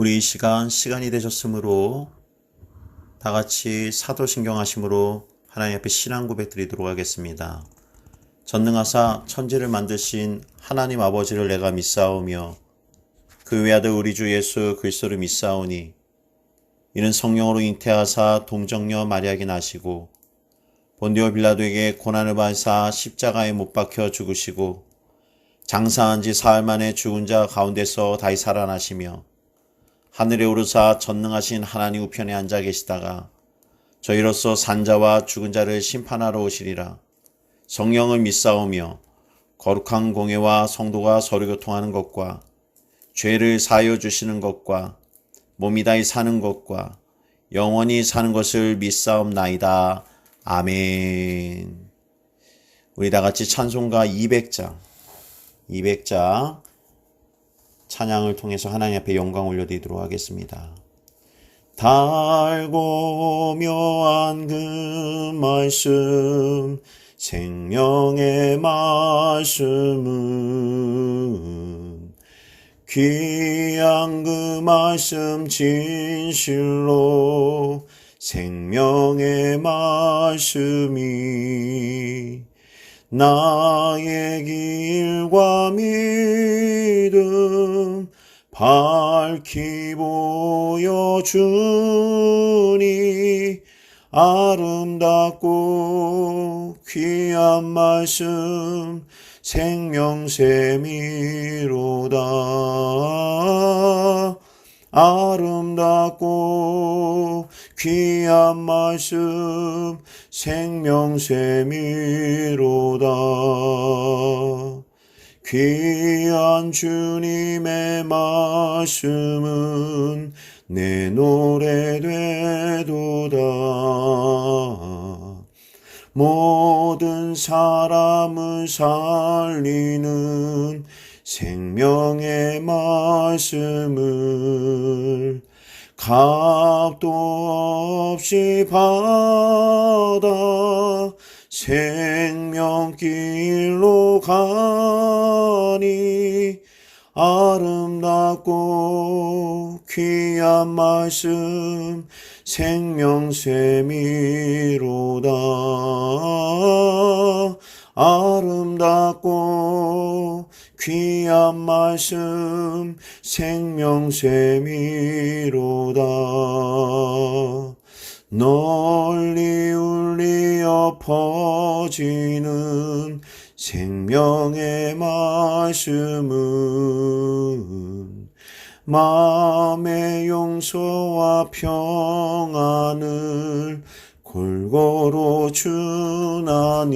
우리 이 시간이 되셨으므로 다 같이 사도신경 하심으로 하나님 앞에 신앙 고백 드리도록 하겠습니다. 전능하사 천지를 만드신 하나님 아버지를 내가 믿사오며 그 외아들 우리 주 예수 그리스도를 믿사오니 이는 성령으로 잉태하사 동정녀 마리아에게 나시고 본디오 빌라도에게 고난을 받으사 십자가에 못 박혀 죽으시고 장사한 지 사흘 만에 죽은 자 가운데서 다시 살아나시며 하늘에 오르사 전능하신 하나님 우편에 앉아 계시다가 저희로서 산자와 죽은 자를 심판하러 오시리라. 성령을 믿사오며 거룩한 공예와 성도가 서로 교통하는 것과 죄를 사하여 주시는 것과 몸이 다히 사는 것과 영원히 사는 것을 믿사옵나이다. 아멘. 우리 다 같이 찬송가 200장 찬양을 통해서 하나님 앞에 영광 올려드리도록 하겠습니다. 달고 묘한 그 말씀 생명의 말씀은 귀한 그 말씀 진실로 생명의 말씀이 나의 길과 믿음 밝히 보여주니 아름답고 귀한 말씀 생명샘이로다. 아름답고 귀한 말씀 생명샘이로다. 귀한 주님의 말씀은 내 노래 되도다. 모든 사람을 살리는 생명의 말씀을 값도 없이 받아 생명길로 가니 아름답고 귀한 말씀 생명샘이로다. 아름답고 귀한 말씀 생명샘이로다. 널리 울리어 퍼지는 생명의 말씀은 마음의 용서와 평안을 골고루 주나니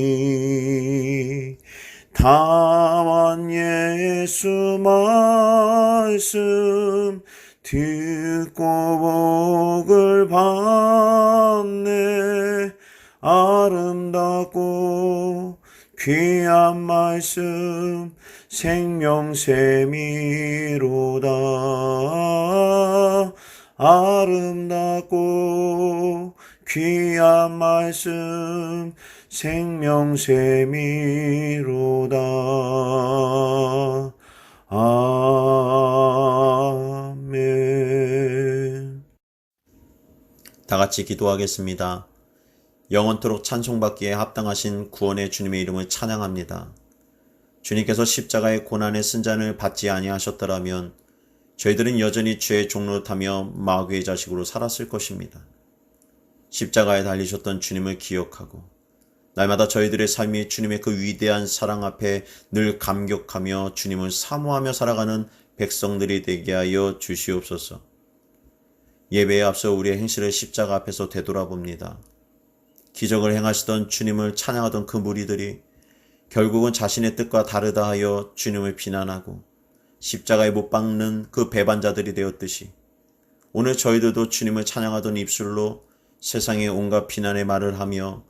다만 예수 말씀 듣고 복을 받네. 아름답고 귀한 말씀 생명샘이로다. 아름답고 귀한 말씀 생명샘이로다. 아멘. 다 같이 기도하겠습니다. 영원토록 찬송받기에 합당하신 구원의 주님의 이름을 찬양합니다. 주님께서 십자가의 고난의 쓴잔을 받지 아니하셨더라면 저희들은 여전히 죄의 종노릇하며 마귀의 자식으로 살았을 것입니다. 십자가에 달리셨던 주님을 기억하고 날마다 저희들의 삶이 주님의 그 위대한 사랑 앞에 늘 감격하며 주님을 사모하며 살아가는 백성들이 되게 하여 주시옵소서. 예배에 앞서 우리의 행실을 십자가 앞에서 되돌아봅니다. 기적을 행하시던 주님을 찬양하던 그 무리들이 결국은 자신의 뜻과 다르다 하여 주님을 비난하고 십자가에 못 박는 그 배반자들이 되었듯이 오늘 저희들도 주님을 찬양하던 입술로 세상의 온갖 비난의 말을 하며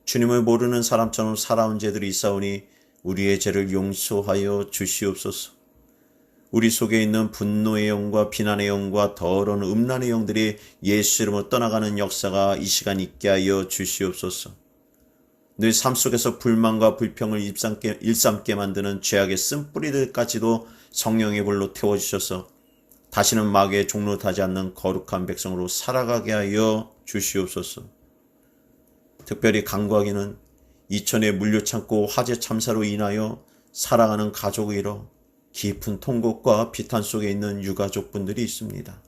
주님을 모르는 사람처럼 살아온 죄들이 있사오니 우리의 죄를 용서하여 주시옵소서. 우리 속에 있는 분노의 영과 비난의 영과 더러운 음란의 영들이 예수 이름으로 떠나가는 역사가 이 시간 있게 하여 주시옵소서. 늘 삶 속에서 불만과 불평을 일삼게 만드는 죄악의 쓴뿌리들까지도 성령의 불로 태워주셔서 다시는 마귀의 종로 타지 않는 거룩한 백성으로 살아가게 하여 주시옵소서. 특별히 간구하기는 이천에 물류창고 화재 참사로 인하여 사랑하는 가족을 잃어 깊은 통곡과 비탄 속에 있는 유가족분들이 있습니다.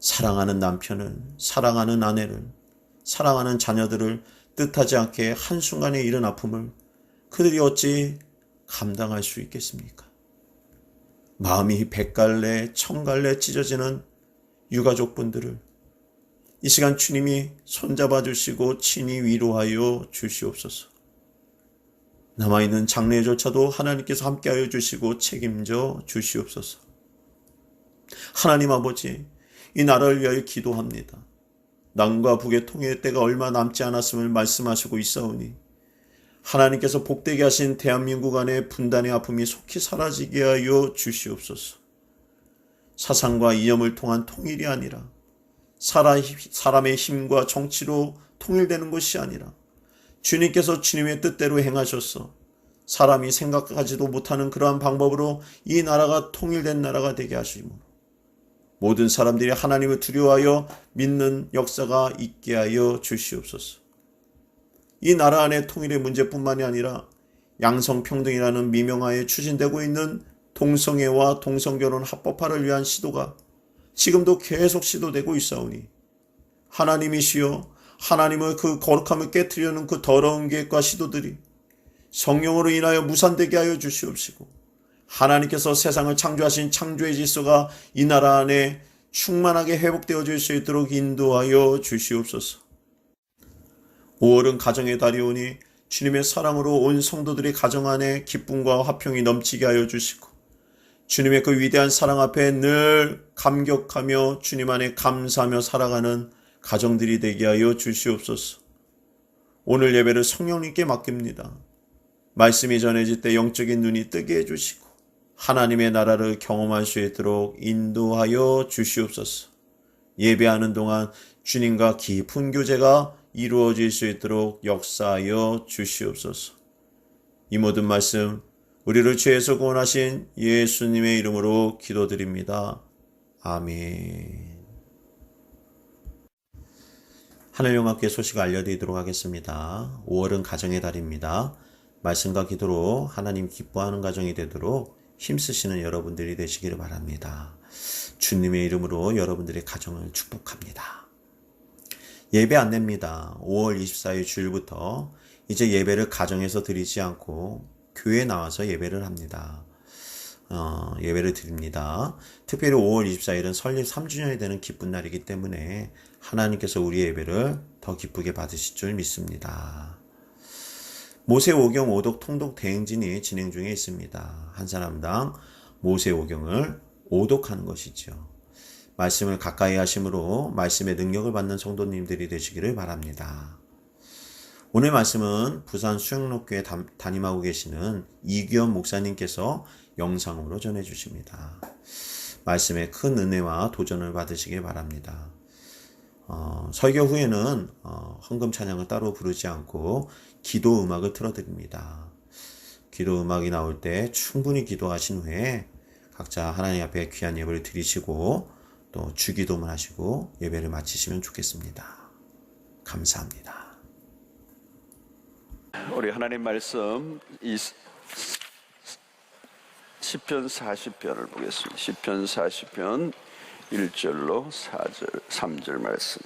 사랑하는 남편을, 사랑하는 아내를, 사랑하는 자녀들을 뜻하지 않게 한순간에 이른 아픔을 그들이 어찌 감당할 수 있겠습니까? 마음이 백갈래 천갈래 찢어지는 유가족분들을 이 시간 주님이 손잡아 주시고 친히 위로하여 주시옵소서. 남아있는 장래조차도 하나님께서 함께하여 주시고 책임져 주시옵소서. 하나님 아버지, 이 나라를 위하여 기도합니다. 남과 북의 통일의 때가 얼마 남지 않았음을 말씀하시고 있사오니 하나님께서 복되게 하신 대한민국 안의 분단의 아픔이 속히 사라지게 하여 주시옵소서. 사상과 이념을 통한 통일이 아니라 사람의 힘과 정치로 통일되는 것이 아니라 주님께서 주님의 뜻대로 행하셔서 사람이 생각하지도 못하는 그러한 방법으로 이 나라가 통일된 나라가 되게 하시므로 모든 사람들이 하나님을 두려워하여 믿는 역사가 있게 하여 주시옵소서. 이 나라 안의 통일의 문제뿐만이 아니라 양성평등이라는 미명하에 추진되고 있는 동성애와 동성결혼 합법화를 위한 시도가 지금도 계속 시도되고 있사오니 하나님이시여, 하나님의 그 거룩함을 깨트리려는 그 더러운 계획과 시도들이 성령으로 인하여 무산되게 하여 주시옵시고 하나님께서 세상을 창조하신 창조의 질서가 이 나라 안에 충만하게 회복되어질 수 있도록 인도하여 주시옵소서. 5월은 가정의 달이 오니 주님의 사랑으로 온 성도들의 가정 안에 기쁨과 화평이 넘치게 하여 주시고 주님의 그 위대한 사랑 앞에 늘 감격하며 주님 안에 감사하며 살아가는 가정들이 되게 하여 주시옵소서. 오늘 예배를 성령님께 맡깁니다. 말씀이 전해질 때 영적인 눈이 뜨게 해주시고 하나님의 나라를 경험할 수 있도록 인도하여 주시옵소서. 예배하는 동안 주님과 깊은 교제가 이루어질 수 있도록 역사하여 주시옵소서. 이 모든 말씀 우리를 죄에서 구원하신 예수님의 이름으로 기도드립니다. 아멘. 하늘영화교회 소식을 알려드리도록 하겠습니다. 5월은 가정의 달입니다. 말씀과 기도로 하나님 기뻐하는 가정이 되도록 힘쓰시는 여러분들이 되시기를 바랍니다. 주님의 이름으로 여러분들의 가정을 축복합니다. 예배 안내입니다. 5월 24일 주일부터 이제 예배를 가정에서 드리지 않고 교회에 나와서 예배를 합니다. 예배를 드립니다. 특별히 5월 24일은 설립 3주년이 되는 기쁜 날이기 때문에 하나님께서 우리의 예배를 더 기쁘게 받으실 줄 믿습니다. 모세오경 오독 통독 대행진이 진행 중에 있습니다. 한 사람당 모세오경을 오독하는 것이죠. 말씀을 가까이 하심으로 말씀의 능력을 받는 성도님들이 되시기를 바랍니다. 오늘 말씀은 부산 수영록교에 담임하고 계시는 이규현 목사님께서 영상으로 전해주십니다. 말씀에 큰 은혜와 도전을 받으시길 바랍니다. 설교 후에는 헌금 찬양을 따로 부르지 않고 기도 음악을 틀어드립니다. 기도 음악이 나올 때 충분히 기도하신 후에 각자 하나님 앞에 귀한 예배를 드리시고 또 주기도문 하시고 예배를 마치시면 좋겠습니다. 감사합니다. 우리 하나님 말씀 시편 40편을 보겠습니다. 시편 40편 1절로 4절 3절 말씀.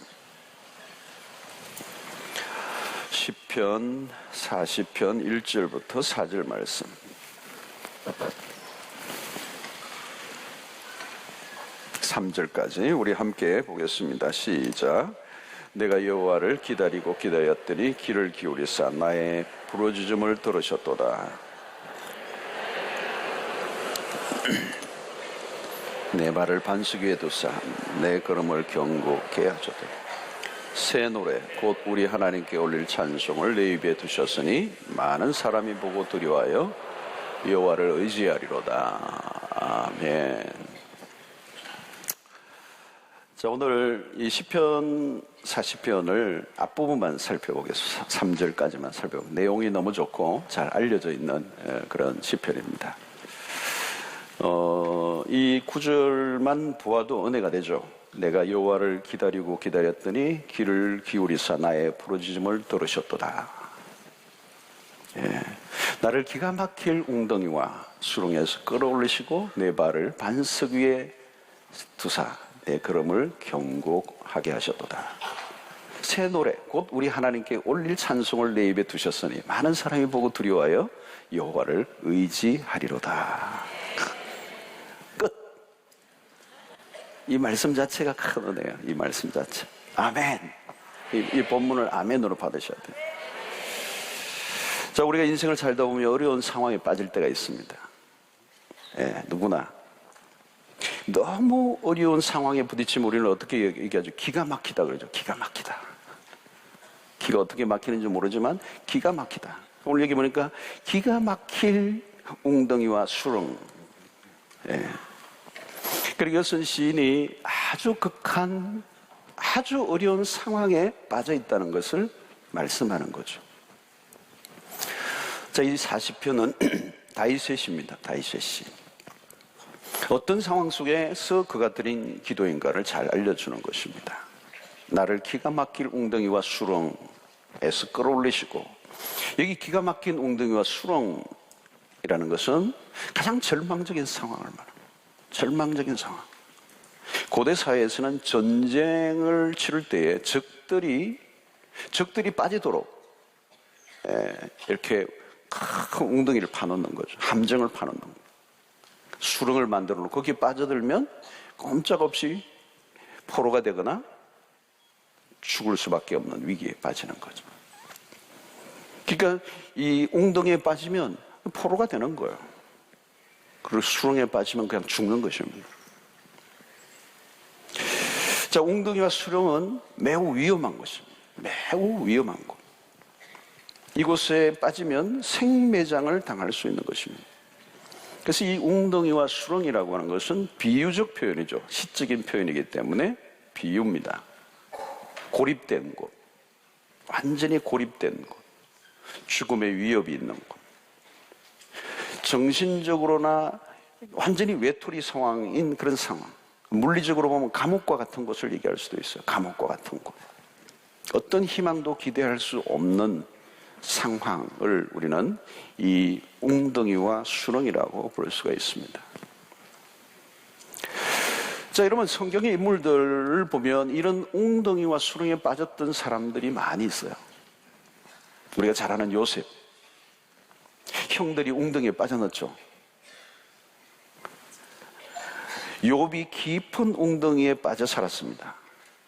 시편 40편 1절부터 4절 말씀. (3절까지) 우리 함께 보겠습니다. 시작. 내가 여호와를 기다리고 기다렸더니 귀를 기울이사 나의 부르짖음을 들으셨도다. 내 발을 반석 위에 두사 내 걸음을 견고케 하소서. 새 노래 곧 우리 하나님께 올릴 찬송을 내 입에 두셨으니 많은 사람이 보고 두려워하여 여호와를 의지하리로다. 아멘. 자, 오늘 이 시편 40편을 앞부분만 살펴보겠습니다. 3절까지만 살펴보겠습니다. 내용이 너무 좋고 잘 알려져 있는 그런 시편입니다. 이 구절만 보아도 은혜가 되죠. 내가 여호와를 기다리고 기다렸더니 귀를 기울이사 나의 부르짖음을 들으셨도다. 예. 나를 기가 막힐 웅덩이와 수렁에서 끌어올리시고 내 발을 반석 위에 두사 내 걸음을 경곡하게 하셨도다. 새 노래 곧 우리 하나님께 올릴 찬송을 내 입에 두셨으니 많은 사람이 보고 두려워하여 여호와를 의지하리로다. 끝. 이 말씀 자체가 큰 은혜예요. 이 말씀 자체. 아멘. 이 본문을 아멘으로 받으셔야 돼요. 자, 우리가 인생을 살다 보면 어려운 상황에 빠질 때가 있습니다. 예, 누구나. 너무 어려운 상황에 부딪히면 우리는 어떻게 얘기하죠? 기가 막히다 그러죠. 기가 막히다. 기가 어떻게 막히는지 모르지만 기가 막히다. 오늘 여기 보니까 기가 막힐 웅덩이와 수렁. 예. 그리고 이것은 시인이 아주 극한, 아주 어려운 상황에 빠져 있다는 것을 말씀하는 거죠. 자, 이 40편은 다윗의 시입니다. 다윗의 시. 어떤 상황 속에서 그가 드린 기도인가를 잘 알려주는 것입니다. 나를 기가 막힐 웅덩이와 수렁에서 끌어올리시고, 여기 기가 막힌 웅덩이와 수렁이라는 것은 가장 절망적인 상황을 말합니다. 절망적인 상황. 고대 사회에서는 전쟁을 치를 때에 적들이 빠지도록 이렇게 큰 웅덩이를 파놓는 거죠. 함정을 파놓는 거죠. 수렁을 만들어 놓고 거기에 빠져들면 꼼짝없이 포로가 되거나 죽을 수밖에 없는 위기에 빠지는 거죠. 그러니까 이 웅덩이에 빠지면 포로가 되는 거예요. 그리고 수렁에 빠지면 그냥 죽는 것입니다. 자, 웅덩이와 수렁은 매우 위험한 것입니다. 매우 위험한 것. 이곳에 빠지면 생매장을 당할 수 있는 것입니다. 그래서 이 웅덩이와 수렁이라고 하는 것은 비유적 표현이죠. 시적인 표현이기 때문에 비유입니다. 고립된 곳, 완전히 고립된 곳, 죽음의 위협이 있는 곳, 정신적으로나 완전히 외톨이 상황인 그런 상황, 물리적으로 보면 감옥과 같은 곳을 얘기할 수도 있어요. 감옥과 같은 곳. 어떤 희망도 기대할 수 없는 상황을 우리는 이 웅덩이와 수렁이라고 볼 수가 있습니다. 자, 여러분, 성경의 인물들을 보면 이런 웅덩이와 수렁에 빠졌던 사람들이 많이 있어요. 우리가 잘 아는 요셉, 형들이 웅덩이에 빠져넣었죠. 욥이 깊은 웅덩이에 빠져 살았습니다.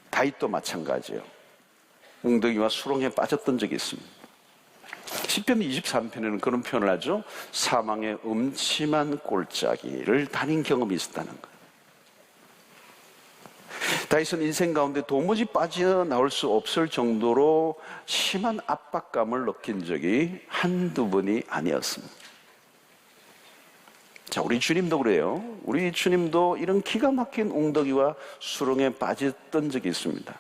다윗도 마찬가지예요. 웅덩이와 수렁에 빠졌던 적이 있습니다. 시편 23편에는 그런 표현을 하죠. 사망의 음침한 골짜기를 다닌 경험이 있었다는 거예요. 다윗은 인생 가운데 도무지 빠져나올 수 없을 정도로 심한 압박감을 느낀 적이 한두 번이 아니었습니다. 자, 우리 주님도 그래요. 우리 주님도 이런 기가 막힌 웅덩이와 수렁에 빠졌던 적이 있습니다.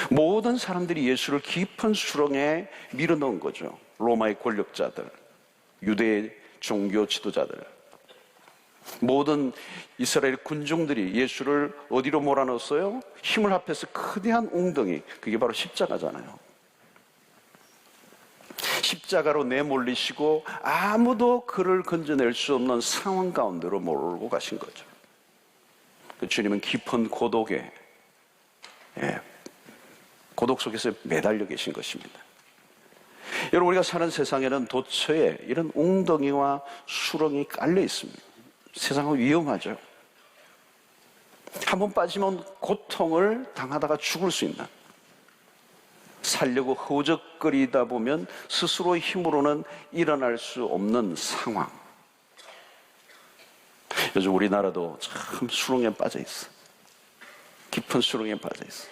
모든 사람들이 예수를 깊은 수렁에 밀어넣은 거죠. 로마의 권력자들, 유대의 종교 지도자들, 모든 이스라엘 군중들이 예수를 어디로 몰아넣었어요? 힘을 합해서 거대한 웅덩이, 그게 바로 십자가잖아요. 십자가로 내몰리시고 아무도 그를 건져낼 수 없는 상황 가운데로 몰고 가신 거죠. 주님은 깊은 고독에, 고독 속에서 매달려 계신 것입니다. 여러분, 우리가 사는 세상에는 도처에 이런 웅덩이와 수렁이 깔려 있습니다. 세상은 위험하죠. 한번 빠지면 고통을 당하다가 죽을 수 있는, 살려고 허우적거리다 보면 스스로의 힘으로는 일어날 수 없는 상황. 요즘 우리나라도 참 수렁에 빠져 있어. 깊은 수렁에 빠져 있어.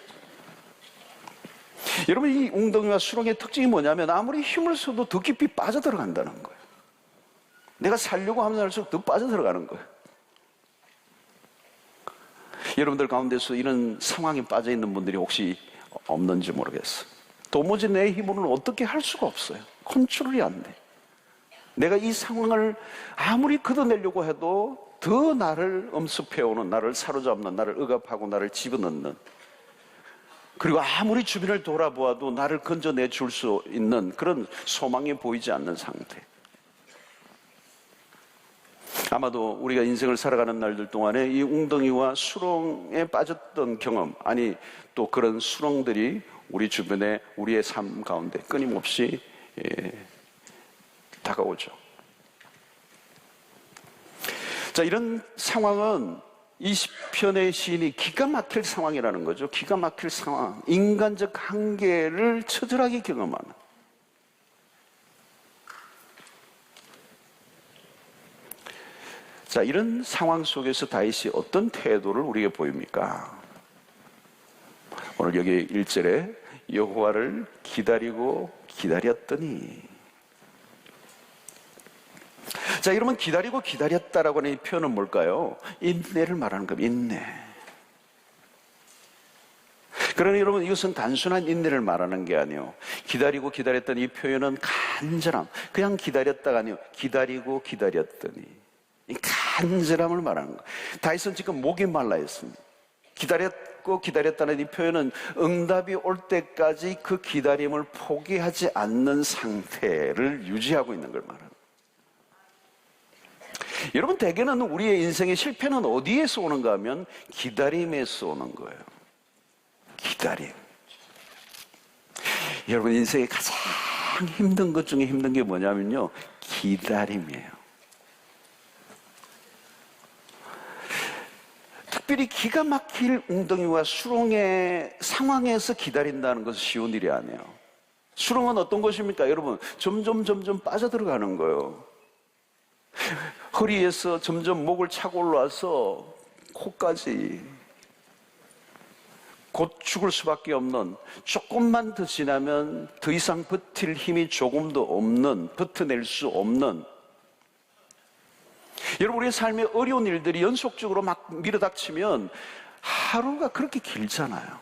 여러분, 이 웅덩이와 수렁의 특징이 뭐냐면 아무리 힘을 써도 더 깊이 빠져들어간다는 거예요. 내가 살려고 하면 할수록 더 빠져들어가는 거예요. 여러분들 가운데서 이런 상황에 빠져 있는 분들이 혹시 없는지 모르겠어요. 도무지 내 힘으로는 어떻게 할 수가 없어요. 컨트롤이 안 돼. 내가 이 상황을 아무리 걷어내려고 해도 더 나를 엄습해오는, 나를 사로잡는, 나를 억압하고 나를 집어넣는, 그리고 아무리 주변을 돌아보아도 나를 건져내 줄 수 있는 그런 소망이 보이지 않는 상태. 아마도 우리가 인생을 살아가는 날들 동안에 이 웅덩이와 수렁에 빠졌던 경험, 아니 또 그런 수렁들이 우리 주변에 우리의 삶 가운데 끊임없이 다가오죠. 자, 이런 상황은 이 시편의 시인이 기가 막힐 상황이라는 거죠. 기가 막힐 상황, 인간적 한계를 처절하게 경험하는. 자, 이런 상황 속에서 다윗이 어떤 태도를 우리에게 보입니까? 오늘 여기 1절에 여호와를 기다리고 기다렸더니. 자, 여러분, 기다리고 기다렸다라고 하는 이 표현은 뭘까요? 인내를 말하는 겁니다. 인내. 그러나 여러분, 이것은 단순한 인내를 말하는 게 아니에요. 기다리고 기다렸더니 이 표현은 간절함, 그냥 기다렸다가 아니에요. 기다리고 기다렸더니 이 간절함을 말하는 거예요. 다윗은 지금 목이 말라 했습니다. 기다렸고 기다렸다는 이 표현은 응답이 올 때까지 그 기다림을 포기하지 않는 상태를 유지하고 있는 걸 말합니다. 여러분, 대개는 우리의 인생의 실패는 어디에서 오는가 하면 기다림에서 오는 거예요. 기다림. 여러분, 인생의 가장 힘든 것 중에 힘든 게 뭐냐면요, 기다림이에요. 특별히 기가 막힐 웅덩이와 수렁의 상황에서 기다린다는 것은 쉬운 일이 아니에요. 수렁은 어떤 것입니까? 여러분, 점점 빠져들어가는 거예요. 허리에서 점점 목을 차고 올라와서 코까지 곧 죽을 수밖에 없는, 조금만 더 지나면 더 이상 버틸 힘이 조금도 없는, 버텨낼 수 없는, 여러분, 우리의 삶의 어려운 일들이 연속적으로 막 밀어닥치면 하루가 그렇게 길잖아요.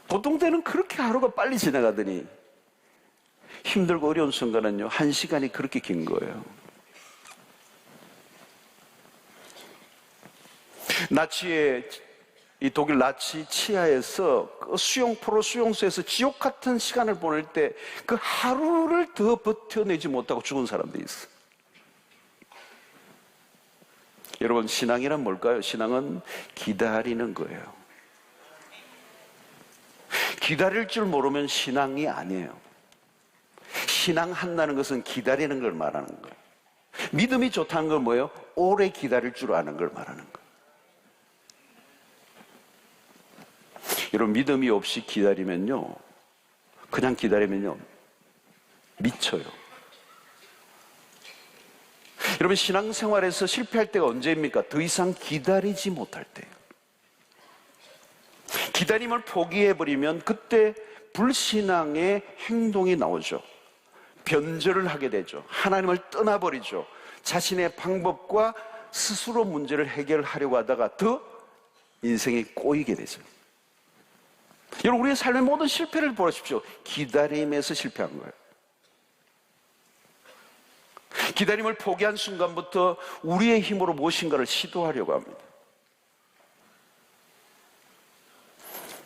보통 때는 그렇게 하루가 빨리 지나가더니 힘들고 어려운 순간은요, 1시간이 그렇게 긴 거예요. 나치의 이 독일 나치 치하에서 그 수용포로 수용소에서 지옥 같은 시간을 보낼 때 그 하루를 더 버텨내지 못하고 죽은 사람들이 있어요. 여러분, 신앙이란 뭘까요? 신앙은 기다리는 거예요. 기다릴 줄 모르면 신앙이 아니에요. 신앙한다는 것은 기다리는 걸 말하는 거예요. 믿음이 좋다는 건 뭐예요? 오래 기다릴 줄 아는 걸 말하는 거예요. 여러분, 믿음이 없이 기다리면요, 그냥 기다리면요, 미쳐요. 여러분, 신앙생활에서 실패할 때가 언제입니까? 더 이상 기다리지 못할 때예요. 기다림을 포기해버리면 그때 불신앙의 행동이 나오죠. 변절을 하게 되죠. 하나님을 떠나버리죠. 자신의 방법과 스스로 문제를 해결하려고 하다가 더 인생이 꼬이게 되죠. 여러분, 우리의 삶의 모든 실패를 보십시오. 기다림에서 실패한 거예요. 기다림을 포기한 순간부터 우리의 힘으로 무엇인가를 시도하려고 합니다.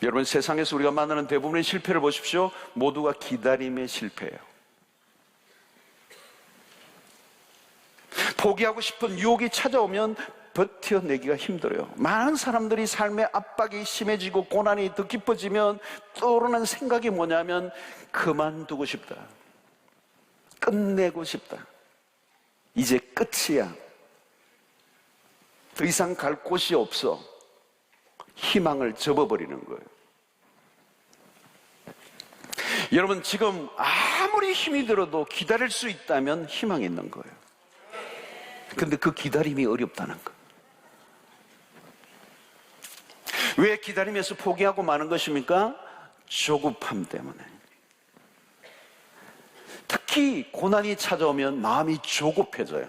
여러분, 세상에서 우리가 만나는 대부분의 실패를 보십시오. 모두가 기다림의 실패예요. 포기하고 싶은 유혹이 찾아오면 버텨내기가 힘들어요. 많은 사람들이 삶의 압박이 심해지고 고난이 더 깊어지면 떠오르는 생각이 뭐냐면 그만두고 싶다, 끝내고 싶다, 이제 끝이야, 더 이상 갈 곳이 없어, 희망을 접어버리는 거예요. 여러분, 지금 아무리 힘이 들어도 기다릴 수 있다면 희망이 있는 거예요. 근데 그 기다림이 어렵다는 거. 왜 기다림에서 포기하고 마는 것입니까? 조급함 때문에. 특히 고난이 찾아오면 마음이 조급해져요.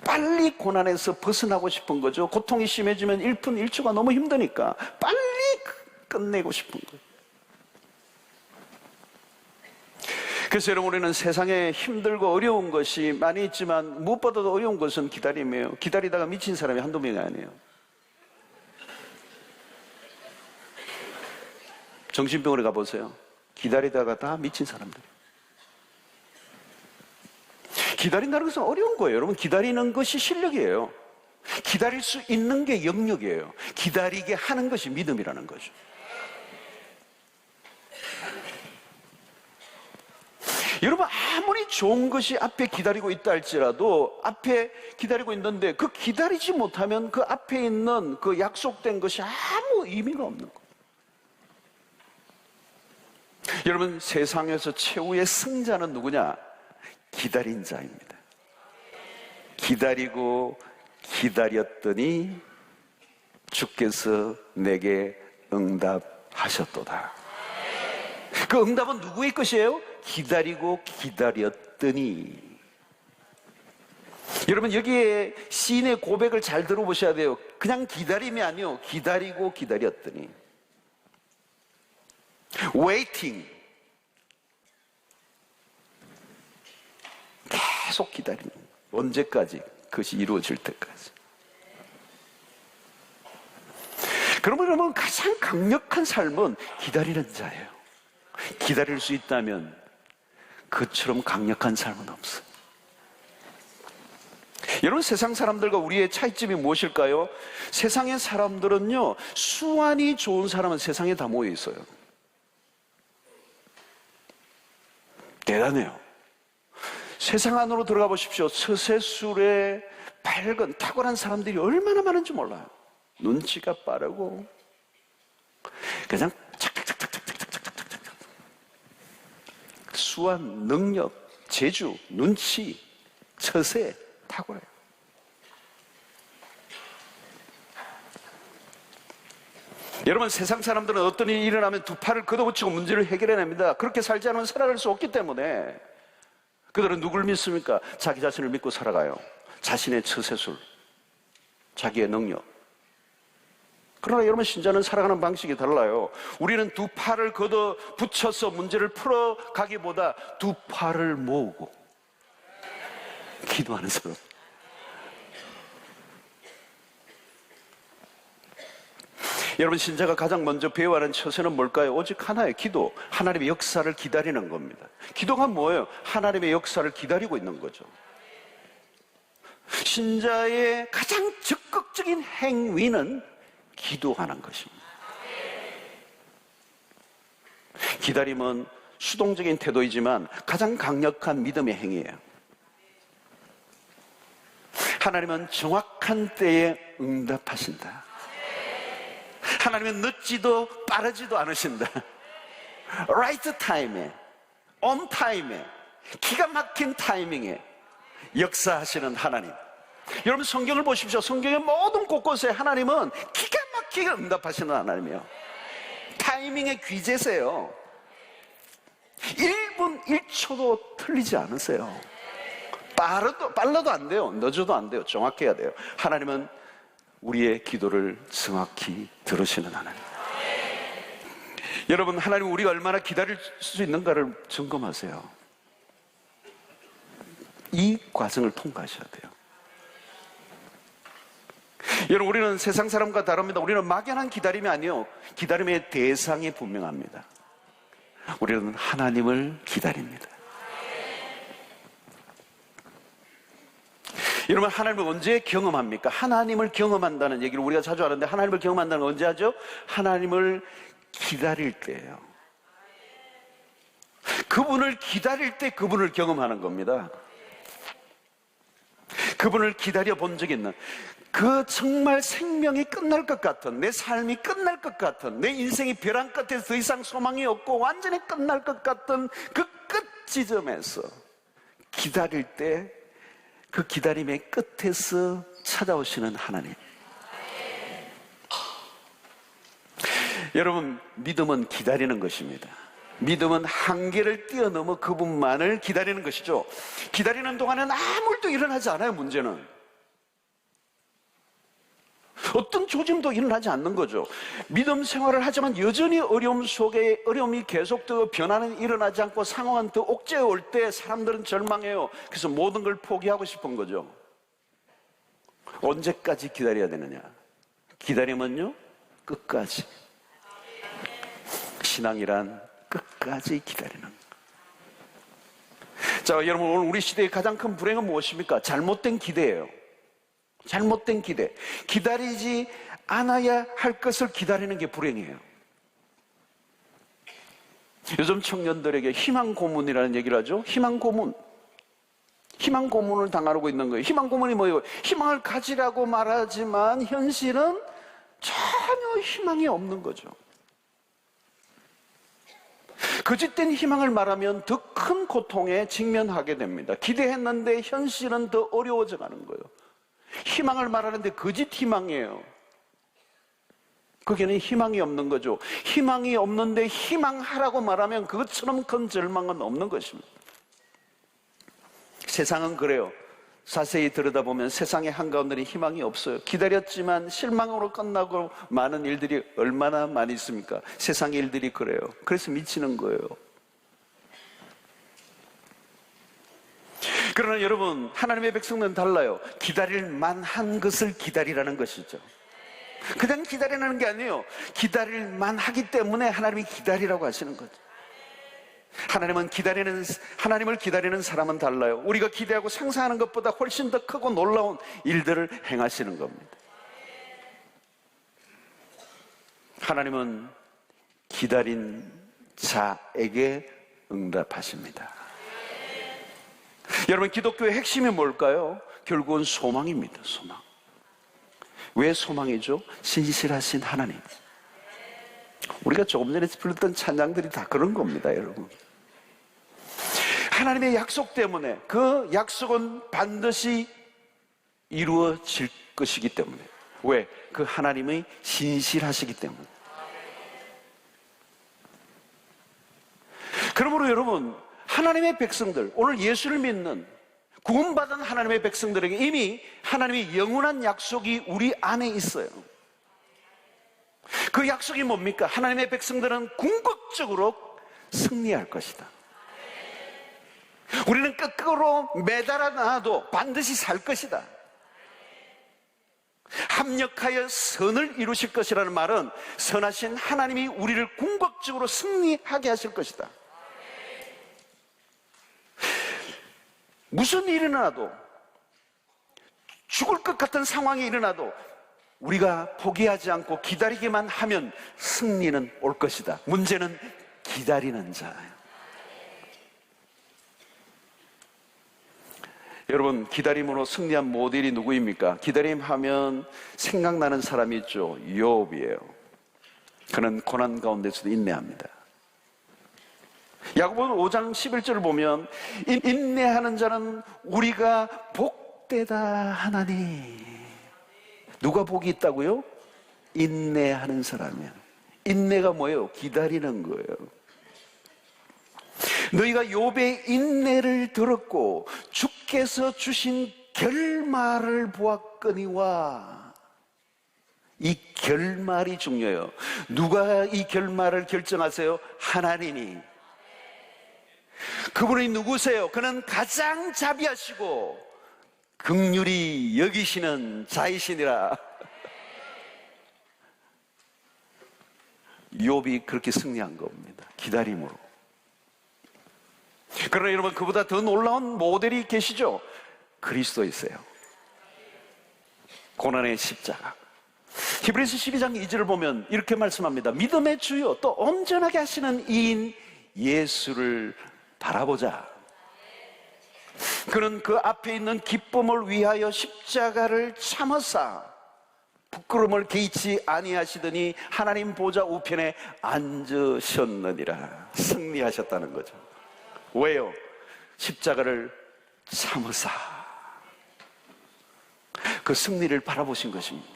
빨리 고난에서 벗어나고 싶은 거죠. 고통이 심해지면 1분 1초가 너무 힘드니까 빨리 끝내고 싶은 거예요. 그래서 여러분, 우리는 세상에 힘들고 어려운 것이 많이 있지만 무엇보다도 어려운 것은 기다림이에요. 기다리다가 미친 사람이 한두 명이 아니에요. 정신병원에 가보세요. 기다리다가 다 미친 사람들. 기다린다는 것은 어려운 거예요. 여러분, 기다리는 것이 실력이에요. 기다릴 수 있는 게 영역이에요. 기다리게 하는 것이 믿음이라는 거죠. 여러분, 아무리 좋은 것이 앞에 기다리고 있다 할지라도 앞에 기다리고 있는데 그 기다리지 못하면 그 앞에 있는 그 약속된 것이 아무 의미가 없는 거예요. 여러분, 세상에서 최후의 승자는 누구냐? 기다린 자입니다. 기다리고 기다렸더니 주께서 내게 응답하셨도다. 그 응답은 누구의 것이에요? 기다리고 기다렸더니. 여러분, 여기에 시인의 고백을 잘 들어보셔야 돼요. 그냥 기다림이 아니요, 기다리고 기다렸더니. waiting. 계속 기다리는. 언제까지? 그것이 이루어질 때까지. 그러면 가장 강력한 삶은 기다리는 자예요. 기다릴 수 있다면 그처럼 강력한 삶은 없어요. 여러분, 세상 사람들과 우리의 차이점이 무엇일까요? 세상의 사람들은요, 수완이 좋은 사람은 세상에 다 모여 있어요. 대단해요. 세상 안으로 들어가 보십시오. 서세술에 밝은 탁월한 사람들이 얼마나 많은지 몰라요. 눈치가 빠르고 그냥 착착착착착착착착착 수완, 능력, 재주, 눈치, 처세 탁월해요. 여러분, 세상 사람들은 어떤 일이 일어나면 두 팔을 걷어붙이고 문제를 해결해냅니다. 그렇게 살지 않으면 살아갈 수 없기 때문에 그들은 누굴 믿습니까? 자기 자신을 믿고 살아가요. 자신의 처세술, 자기의 능력. 그러나 여러분, 신자는 살아가는 방식이 달라요. 우리는 두 팔을 걷어붙여서 문제를 풀어가기보다 두 팔을 모으고 기도하는 사람. 여러분, 신자가 가장 먼저 배워야 하는 처세는 뭘까요? 오직 하나예요. 기도. 하나님의 역사를 기다리는 겁니다. 기도가 뭐예요? 하나님의 역사를 기다리고 있는 거죠. 신자의 가장 적극적인 행위는 기도하는 것입니다. 기다림은 수동적인 태도이지만 가장 강력한 믿음의 행위예요. 하나님은 정확한 때에 응답하신다. 하나님은 늦지도 빠르지도 않으신다. right time에, on time에, 기가 막힌 타이밍에 역사하시는 하나님. 여러분, 성경을 보십시오. 성경의 모든 곳곳에 하나님은 기가 막히게 응답하시는 하나님이에요. 타이밍의 귀재세요. 1분 1초도 틀리지 않으세요. 빨라도 안 돼요. 늦어도 안 돼요. 정확해야 돼요. 하나님은 우리의 기도를 정확히 들으시는 하나님. 여러분, 하나님 우리가 얼마나 기다릴 수 있는가를 점검하세요. 이 과정을 통과하셔야 돼요. 여러분, 우리는 세상 사람과 다릅니다. 우리는 막연한 기다림이 아니에요. 기다림의 대상이 분명합니다. 우리는 하나님을 기다립니다. 여러분, 하나님을 언제 경험합니까? 하나님을 경험한다는 얘기를 우리가 자주 하는데, 하나님을 경험한다는 건 언제 하죠? 하나님을 기다릴 때예요. 그분을 기다릴 때 그분을 경험하는 겁니다. 그분을 기다려 본 적이 있는, 그 정말 생명이 끝날 것 같은, 내 삶이 끝날 것 같은, 내 인생이 벼랑 끝에서 더 이상 소망이 없고 완전히 끝날 것 같은 그 끝 지점에서 기다릴 때 그 기다림의 끝에서 찾아오시는 하나님. 여러분, 믿음은 기다리는 것입니다. 믿음은 한계를 뛰어넘어 그분만을 기다리는 것이죠. 기다리는 동안은 아무 일도 일어나지 않아요. 문제는 어떤 조짐도 일어나지 않는 거죠. 믿음 생활을 하지만 여전히 어려움 속에 어려움이 계속되고 변화는 일어나지 않고 상황은 더 옥죄어 올 때 사람들은 절망해요. 그래서 모든 걸 포기하고 싶은 거죠. 언제까지 기다려야 되느냐? 기다리면요, 끝까지. 신앙이란 끝까지 기다리는 거. 자, 여러분, 오늘 우리 시대의 가장 큰 불행은 무엇입니까? 잘못된 기대예요. 잘못된 기대. 기다리지 않아야 할 것을 기다리는 게 불행이에요. 요즘 청년들에게 희망 고문이라는 얘기를 하죠. 희망 고문. 희망 고문을 당하고 있는 거예요. 희망 고문이 뭐예요? 희망을 가지라고 말하지만 현실은 전혀 희망이 없는 거죠. 거짓된 희망을 말하면 더 큰 고통에 직면하게 됩니다. 기대했는데 현실은 더 어려워져 가는 거예요. 희망을 말하는데 거짓 희망이에요. 거기에는 희망이 없는 거죠. 희망이 없는데 희망하라고 말하면 그것처럼 큰 절망은 없는 것입니다. 세상은 그래요. 자세히 들여다보면 세상의 한가운데는 희망이 없어요. 기다렸지만 실망으로 끝나고 많은 일들이 얼마나 많이 있습니까? 세상의 일들이 그래요. 그래서 미치는 거예요. 그러나 여러분, 하나님의 백성들은 달라요. 기다릴 만한 것을 기다리라는 것이죠. 그냥 기다리라는 게 아니에요. 기다릴 만하기 때문에 하나님이 기다리라고 하시는 거죠. 하나님을 기다리는 사람은 달라요. 우리가 기대하고 상상하는 것보다 훨씬 더 크고 놀라운 일들을 행하시는 겁니다. 하나님은 기다린 자에게 응답하십니다. 여러분, 기독교의 핵심이 뭘까요? 결국은 소망입니다. 소망. 왜 소망이죠? 신실하신 하나님. 우리가 조금 전에 불렀던 찬양들이 다 그런 겁니다, 여러분. 하나님의 약속 때문에, 그 약속은 반드시 이루어질 것이기 때문에. 왜? 그 하나님의 신실하시기 때문에. 그러므로 여러분, 하나님의 백성들, 오늘 예수를 믿는 구원받은 하나님의 백성들에게 이미 하나님의 영원한 약속이 우리 안에 있어요. 그 약속이 뭡니까? 하나님의 백성들은 궁극적으로 승리할 것이다. 우리는 거꾸로 매달아 놔도 반드시 살 것이다. 합력하여 선을 이루실 것이라는 말은 선하신 하나님이 우리를 궁극적으로 승리하게 하실 것이다. 무슨 일이 일어나도, 죽을 것 같은 상황이 일어나도 우리가 포기하지 않고 기다리기만 하면 승리는 올 것이다. 문제는 기다리는 자예요. 여러분, 기다림으로 승리한 모델이 누구입니까? 기다림 하면 생각나는 사람이 있죠. 욥이에요. 그는 고난 가운데서도 인내합니다. 야고보서 5장 11절을 보면 인내하는 자는 우리가 복되다 하나니. 누가 복이 있다고요? 인내하는 사람이야. 인내가 뭐예요? 기다리는 거예요. 너희가 욥의 인내를 들었고 주께서 주신 결말을 보았거니와. 이 결말이 중요해요. 누가 이 결말을 결정하세요? 하나님이. 그분이 누구세요? 그는 가장 자비하시고 긍휼히 여기시는 자이시니라. 욥이 그렇게 승리한 겁니다. 기다림으로. 그러나 여러분, 그보다 더 놀라운 모델이 계시죠? 그리스도이세요. 고난의 십자가. 히브리서 12장 2절을 보면 이렇게 말씀합니다. 믿음의 주요 또 온전하게 하시는 이인 예수를 바라보자. 그는 그 앞에 있는 기쁨을 위하여 십자가를 참으사 부끄러움을 개의치 아니하시더니 하나님 보좌 우편에 앉으셨느니라. 승리하셨다는 거죠. 왜요? 십자가를 참으사 그 승리를 바라보신 것입니다.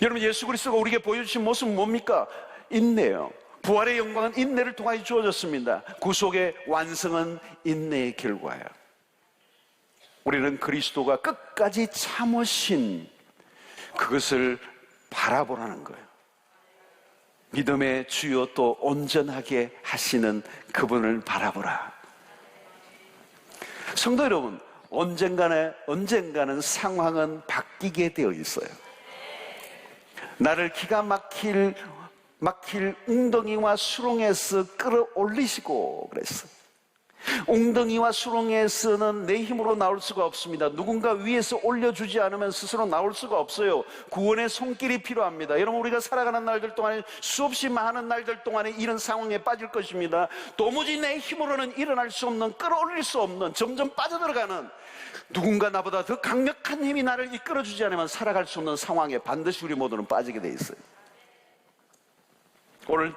여러분, 예수 그리스도가 우리에게 보여주신 모습은 뭡니까? 인내요. 부활의 영광은 인내를 통하여 주어졌습니다. 구속의 완성은 인내의 결과예요. 우리는 그리스도가 끝까지 참으신 그것을 바라보라는 거예요. 믿음의 주요 또 온전하게 하시는 그분을 바라보라. 성도 여러분, 언젠가는 상황은 바뀌게 되어 있어요. 나를 기가 막힐 웅덩이와 수렁에서 끌어올리시고 그랬어요. 웅덩이와 수렁에서는 내 힘으로 나올 수가 없습니다. 누군가 위에서 올려주지 않으면 스스로 나올 수가 없어요. 구원의 손길이 필요합니다. 여러분, 우리가 살아가는 날들 동안에 수없이 많은 날들 동안에 이런 상황에 빠질 것입니다. 도무지 내 힘으로는 일어날 수 없는, 끌어올릴 수 없는, 점점 빠져들어가는, 누군가 나보다 더 강력한 힘이 나를 이끌어주지 않으면 살아갈 수 없는 상황에 반드시 우리 모두는 빠지게 돼 있어요. 오늘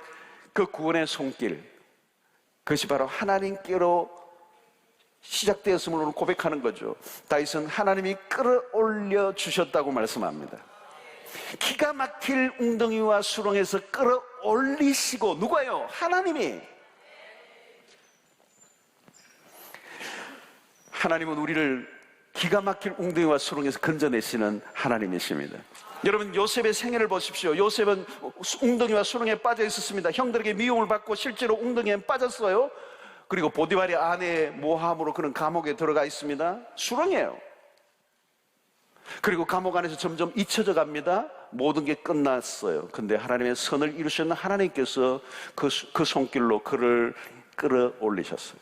그 구원의 손길, 그것이 바로 하나님께로 시작되었음을 오늘 고백하는 거죠. 다윗은 하나님이 끌어올려 주셨다고 말씀합니다. 기가 막힐 웅덩이와 수렁에서 끌어올리시고, 누가요? 하나님은 우리를 기가 막힐 웅덩이와 수렁에서 건져내시는 하나님이십니다. 여러분, 요셉의 생애를 보십시오. 요셉은 웅덩이와 수렁에 빠져 있었습니다. 형들에게 미움을 받고 실제로 웅덩이에 빠졌어요. 그리고 보디발의 아내의 모함으로 그는 감옥에 들어가 있습니다. 수렁이에요. 그리고 감옥 안에서 점점 잊혀져 갑니다. 모든 게 끝났어요. 근데 하나님의 선을 이루셨는 하나님께서 그 손길로 그를 끌어올리셨어요.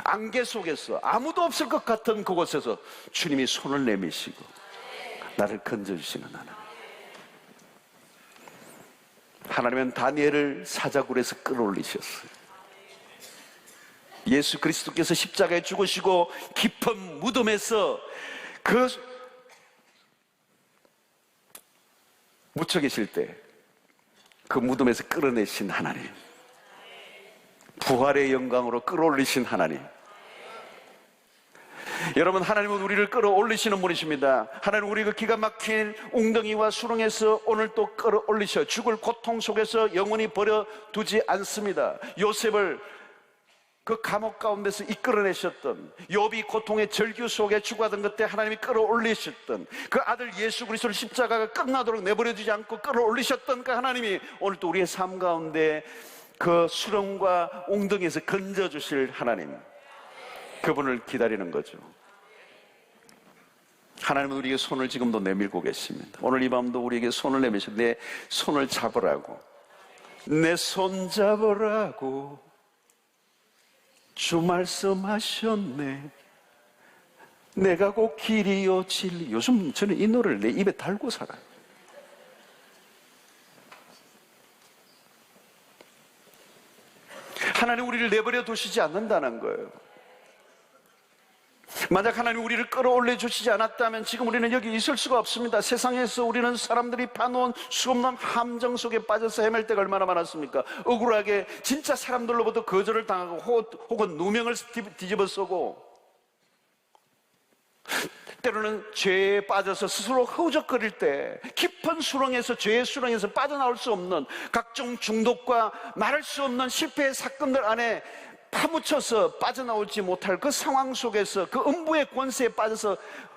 안개 속에서 아무도 없을 것 같은 그곳에서 주님이 손을 내미시고 나를 건져주시는 하나님은 다니엘을 사자굴에서 끌어올리셨어요. 예수 그리스도께서 십자가에 죽으시고 깊은 무덤에서 묻혀 계실 때 그 무덤에서 끌어내신 하나님, 부활의 영광으로 끌어올리신 하나님. 여러분, 하나님은 우리를 끌어올리시는 분이십니다. 하나님은 우리가 기가 막힌 웅덩이와 수렁에서 오늘 또 끌어올리셔 죽을 고통 속에서 영원히 버려두지 않습니다. 요셉을 그 감옥 가운데서 이끌어내셨던, 욥이 고통의 절규 속에 죽어가던 그때 하나님이 끌어올리셨던, 그 아들 예수 그리스도를 십자가가 끝나도록 내버려두지 않고 끌어올리셨던 그 하나님이 오늘 또 우리의 삶 가운데 그 수렁과 웅덩이에서 건져주실 하나님, 그분을 기다리는 거죠. 하나님은 우리에게 손을 지금도 내밀고 계십니다. 오늘 이 밤도 우리에게 손을 내미셔 내 손을 잡으라고, 내 손 잡으라고 주 말씀하셨네. 내가 곧 길이요 진리. 요즘 저는 이 노래를 내 입에 달고 살아요. 하나님 우리를 내버려 두시지 않는다는 거예요. 만약 하나님 우리를 끌어올려 주시지 않았다면 지금 우리는 여기 있을 수가 없습니다. 세상에서 우리는 사람들이 파놓은 수없는 함정 속에 빠져서 헤맬 때가 얼마나 많았습니까? 억울하게 진짜 사람들로부터 거절을 당하고 혹은 누명을 뒤집어 쓰고, 때로는 죄에 빠져서 스스로 허우적거릴 때 깊은 수렁에서, 죄의 수렁에서 빠져나올 수 없는 각종 중독과 말할 수 없는 실패의 사건들 안에 파묻혀서 빠져나오지 못할 그 상황 속에서 그 음부의 권세에 빠져서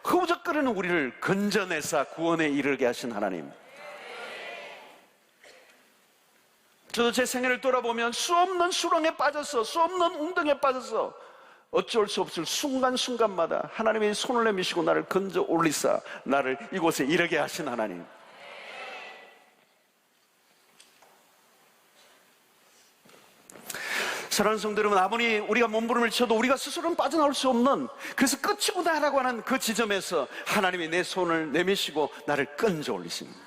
허우적거리는 우리를 건져내사 구원에 이르게 하신 하나님. 저도 제 생애를 돌아보면 수없는 수렁에 빠져서, 수없는 웅덩이에 빠져서 어쩔 수 없을 순간순간마다 하나님의 손을 내미시고 나를 건져 올리사 나를 이곳에 이르게 하신 하나님. 사랑하는 성도 여러분, 아무리 우리가 몸부림을 쳐도 우리가 스스로는 빠져나올 수 없는, 그래서 끝이구나라고 하는 그 지점에서 하나님이 내 손을 내미시고 나를 건져 올리십니다.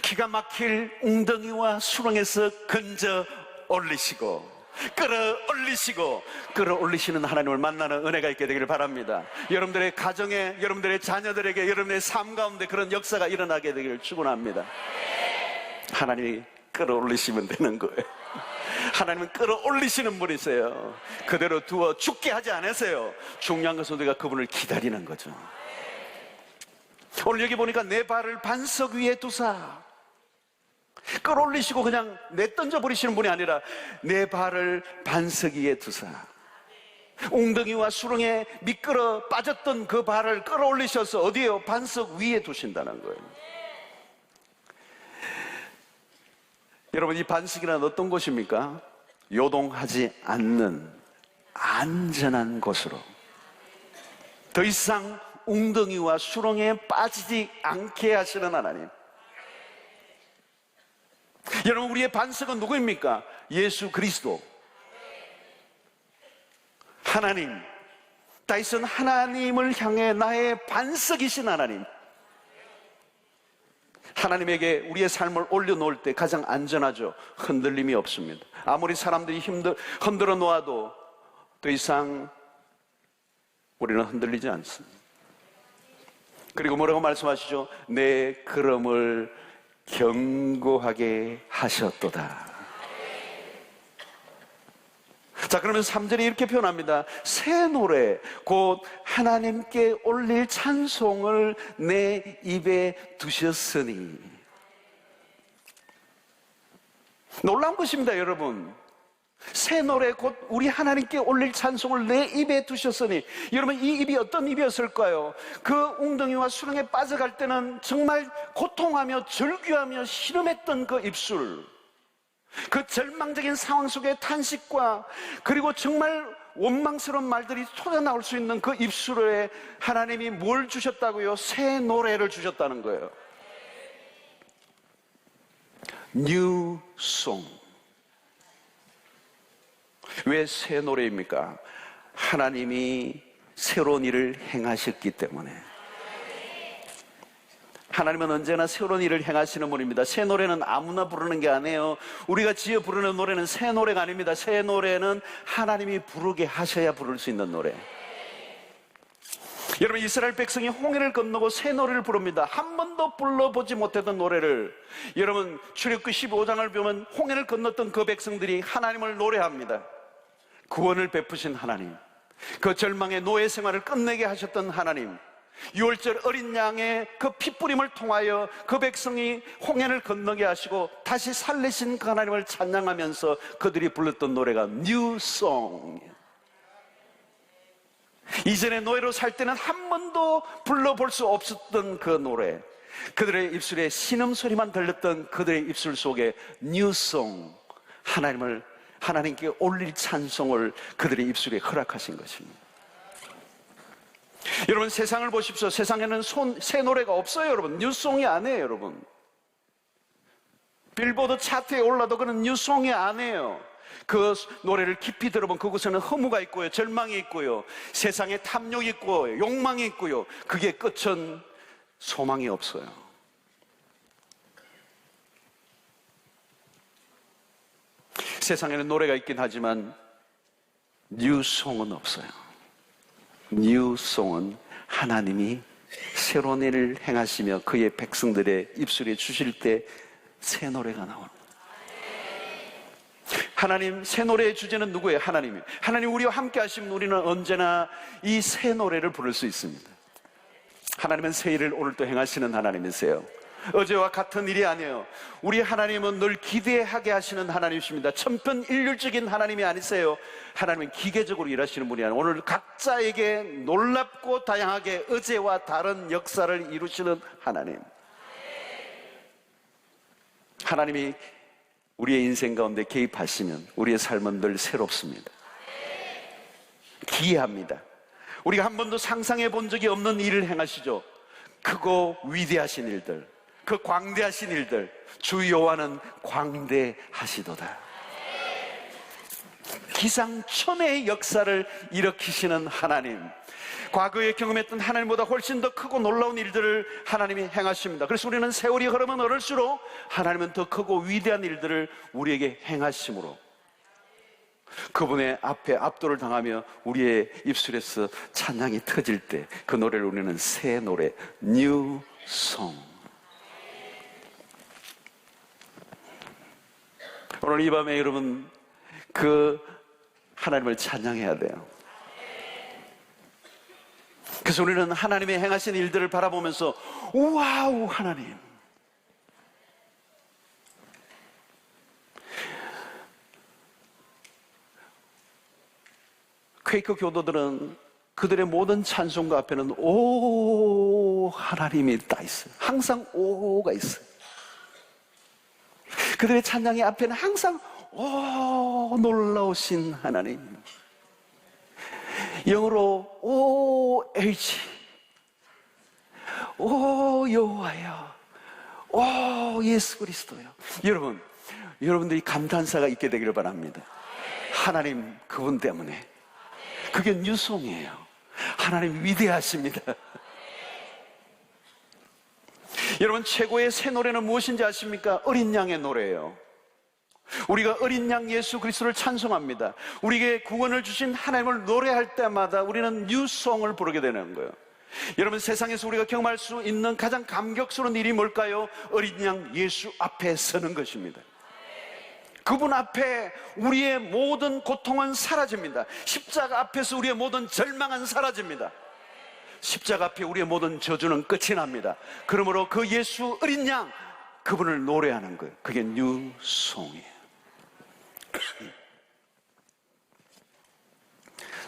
기가 막힐 웅덩이와 수렁에서 건져 올리시고 끌어올리시는 하나님을 만나는 은혜가 있게 되기를 바랍니다. 여러분들의 가정에, 여러분들의 자녀들에게, 여러분들의 삶 가운데 그런 역사가 일어나게 되기를 축원합니다. 하나님이 끌어올리시면 되는 거예요. 하나님은 끌어올리시는 분이세요. 그대로 두어 죽게 하지 않으세요. 중요한 것은 우리가 그분을 기다리는 거죠. 오늘 여기 보니까 내 발을 반석 위에 두사, 끌어올리시고 그냥 내던져 버리시는 분이 아니라 내 발을 반석 위에 두사, 웅덩이와 수렁에 미끄러 빠졌던 그 발을 끌어올리셔서 어디에요? 반석 위에 두신다는 거예요. 여러분, 이 반석이란 어떤 곳입니까? 요동하지 않는 안전한 곳으로, 더 이상 웅덩이와 수렁에 빠지지 않게 하시는 하나님. 여러분, 우리의 반석은 누구입니까? 예수 그리스도. 하나님, 다윗은 하나님을 향해 나의 반석이신 하나님. 하나님에게 우리의 삶을 올려놓을 때 가장 안전하죠. 흔들림이 없습니다. 아무리 사람들이 흔들어 놓아도 더 이상 우리는 흔들리지 않습니다. 그리고 뭐라고 말씀하시죠? 내 걸음을 견고하게 하셨도다. 자, 그러면 3절에 이렇게 표현합니다. 새 노래, 곧 하나님께 올릴 찬송을 내 입에 두셨으니. 놀라운 것입니다, 여러분. 새 노래, 곧 우리 하나님께 올릴 찬송을 내 입에 두셨으니. 여러분, 이 입이 어떤 입이었을까요? 그 웅덩이와 수렁에 빠져갈 때는 정말 고통하며 절규하며 신음했던 그 입술, 그 절망적인 상황 속의 탄식과 그리고 정말 원망스러운 말들이 쏟아나올 수 있는 그 입술에 하나님이 뭘 주셨다고요? 새 노래를 주셨다는 거예요. New song. 왜 새 노래입니까? 하나님이 새로운 일을 행하셨기 때문에. 하나님은 언제나 새로운 일을 행하시는 분입니다. 새 노래는 아무나 부르는 게 아니에요. 우리가 지어 부르는 노래는 새 노래가 아닙니다. 새 노래는 하나님이 부르게 하셔야 부를 수 있는 노래. 여러분, 이스라엘 백성이 홍해를 건너고 새 노래를 부릅니다. 한 번도 불러보지 못했던 노래를. 여러분, 출애굽기 15장을 보면 홍해를 건넜던 그 백성들이 하나님을 노래합니다. 구원을 베푸신 하나님, 그 절망의 노예 생활을 끝내게 하셨던 하나님, 유월절 어린 양의 그 핏부림을 통하여 그 백성이 홍해를 건너게 하시고 다시 살리신 그 하나님을 찬양하면서 그들이 불렀던 노래가 New Song. 이전에 노예로 살 때는 한 번도 불러볼 수 없었던 그 노래, 그들의 입술에 신음소리만 들렸던 그들의 입술 속에 New Song, 하나님께 올릴 찬송을 그들의 입술에 허락하신 것입니다. 여러분, 세상을 보십시오. 세상에는 새 노래가 없어요, 여러분. 뉴송이 아니에요, 여러분. 빌보드 차트에 올라도 그는 뉴송이 아니에요. 그 노래를 깊이 들어보면 그곳에는 허무가 있고요, 절망이 있고요, 세상에 탐욕이 있고 욕망이 있고요. 그게 끝은 소망이 없어요. 세상에는 노래가 있긴 하지만 뉴송은 없어요. 뉴송은 하나님이 새로운 일을 행하시며 그의 백성들의 입술에 주실 때 새 노래가 나오는 거예요. 하나님, 새 노래의 주제는 누구예요? 하나님이에요. 하나님 우리와 함께 하시면 우리는 언제나 이 새 노래를 부를 수 있습니다. 하나님은 새 일을 오늘도 행하시는 하나님이세요. 어제와 같은 일이 아니에요. 우리 하나님은 늘 기대하게 하시는 하나님이십니다. 천편일률적인 하나님이 아니세요. 하나님은 기계적으로 일하시는 분이 아니에요. 오늘 각자에게 놀랍고 다양하게 어제와 다른 역사를 이루시는 하나님. 하나님이 우리의 인생 가운데 개입하시면 우리의 삶은 늘 새롭습니다. 기이합니다. 우리가 한 번도 상상해 본 적이 없는 일을 행하시죠. 크고 위대하신 일들, 그 광대하신 일들, 주 여호와는 광대하시도다. 기상천외의 역사를 일으키시는 하나님, 과거에 경험했던 하나님보다 훨씬 더 크고 놀라운 일들을 하나님이 행하십니다. 그래서 우리는 세월이 흐르면 흐를수록 하나님은 더 크고 위대한 일들을 우리에게 행하심으로 그분의 앞에 압도를 당하며 우리의 입술에서 찬양이 터질 때 그 노래를 우리는 새 노래, New Song. 오늘 이 밤에 여러분 그 하나님을 찬양해야 돼요. 그래서 우리는 하나님의 행하신 일들을 바라보면서 와우, 하나님, 퀘이커 교도들은 그들의 모든 찬송가 앞에는 오 하나님이 딱 있어요. 항상 오가 있어요. 그들의 찬양의 앞에는 항상 오 놀라우신 하나님. 영어로 OH 오 여호와여, 오 예수 그리스도요. 여러분들이 감탄사가 있게 되기를 바랍니다. 하나님 그분 때문에. 그게 뉴송이에요. 하나님 위대하십니다. 여러분, 최고의 새 노래는 무엇인지 아십니까? 어린 양의 노래예요. 우리가 어린 양 예수 그리스도를 찬송합니다. 우리에게 구원을 주신 하나님을 노래할 때마다 우리는 뉴송을 부르게 되는 거예요. 여러분, 세상에서 우리가 경험할 수 있는 가장 감격스러운 일이 뭘까요? 어린 양 예수 앞에 서는 것입니다. 그분 앞에 우리의 모든 고통은 사라집니다. 십자가 앞에서 우리의 모든 절망은 사라집니다. 십자가 앞에 우리의 모든 저주는 끝이 납니다. 그러므로 그 예수 어린 양, 그분을 노래하는 거예요. 그게 뉴송이에요.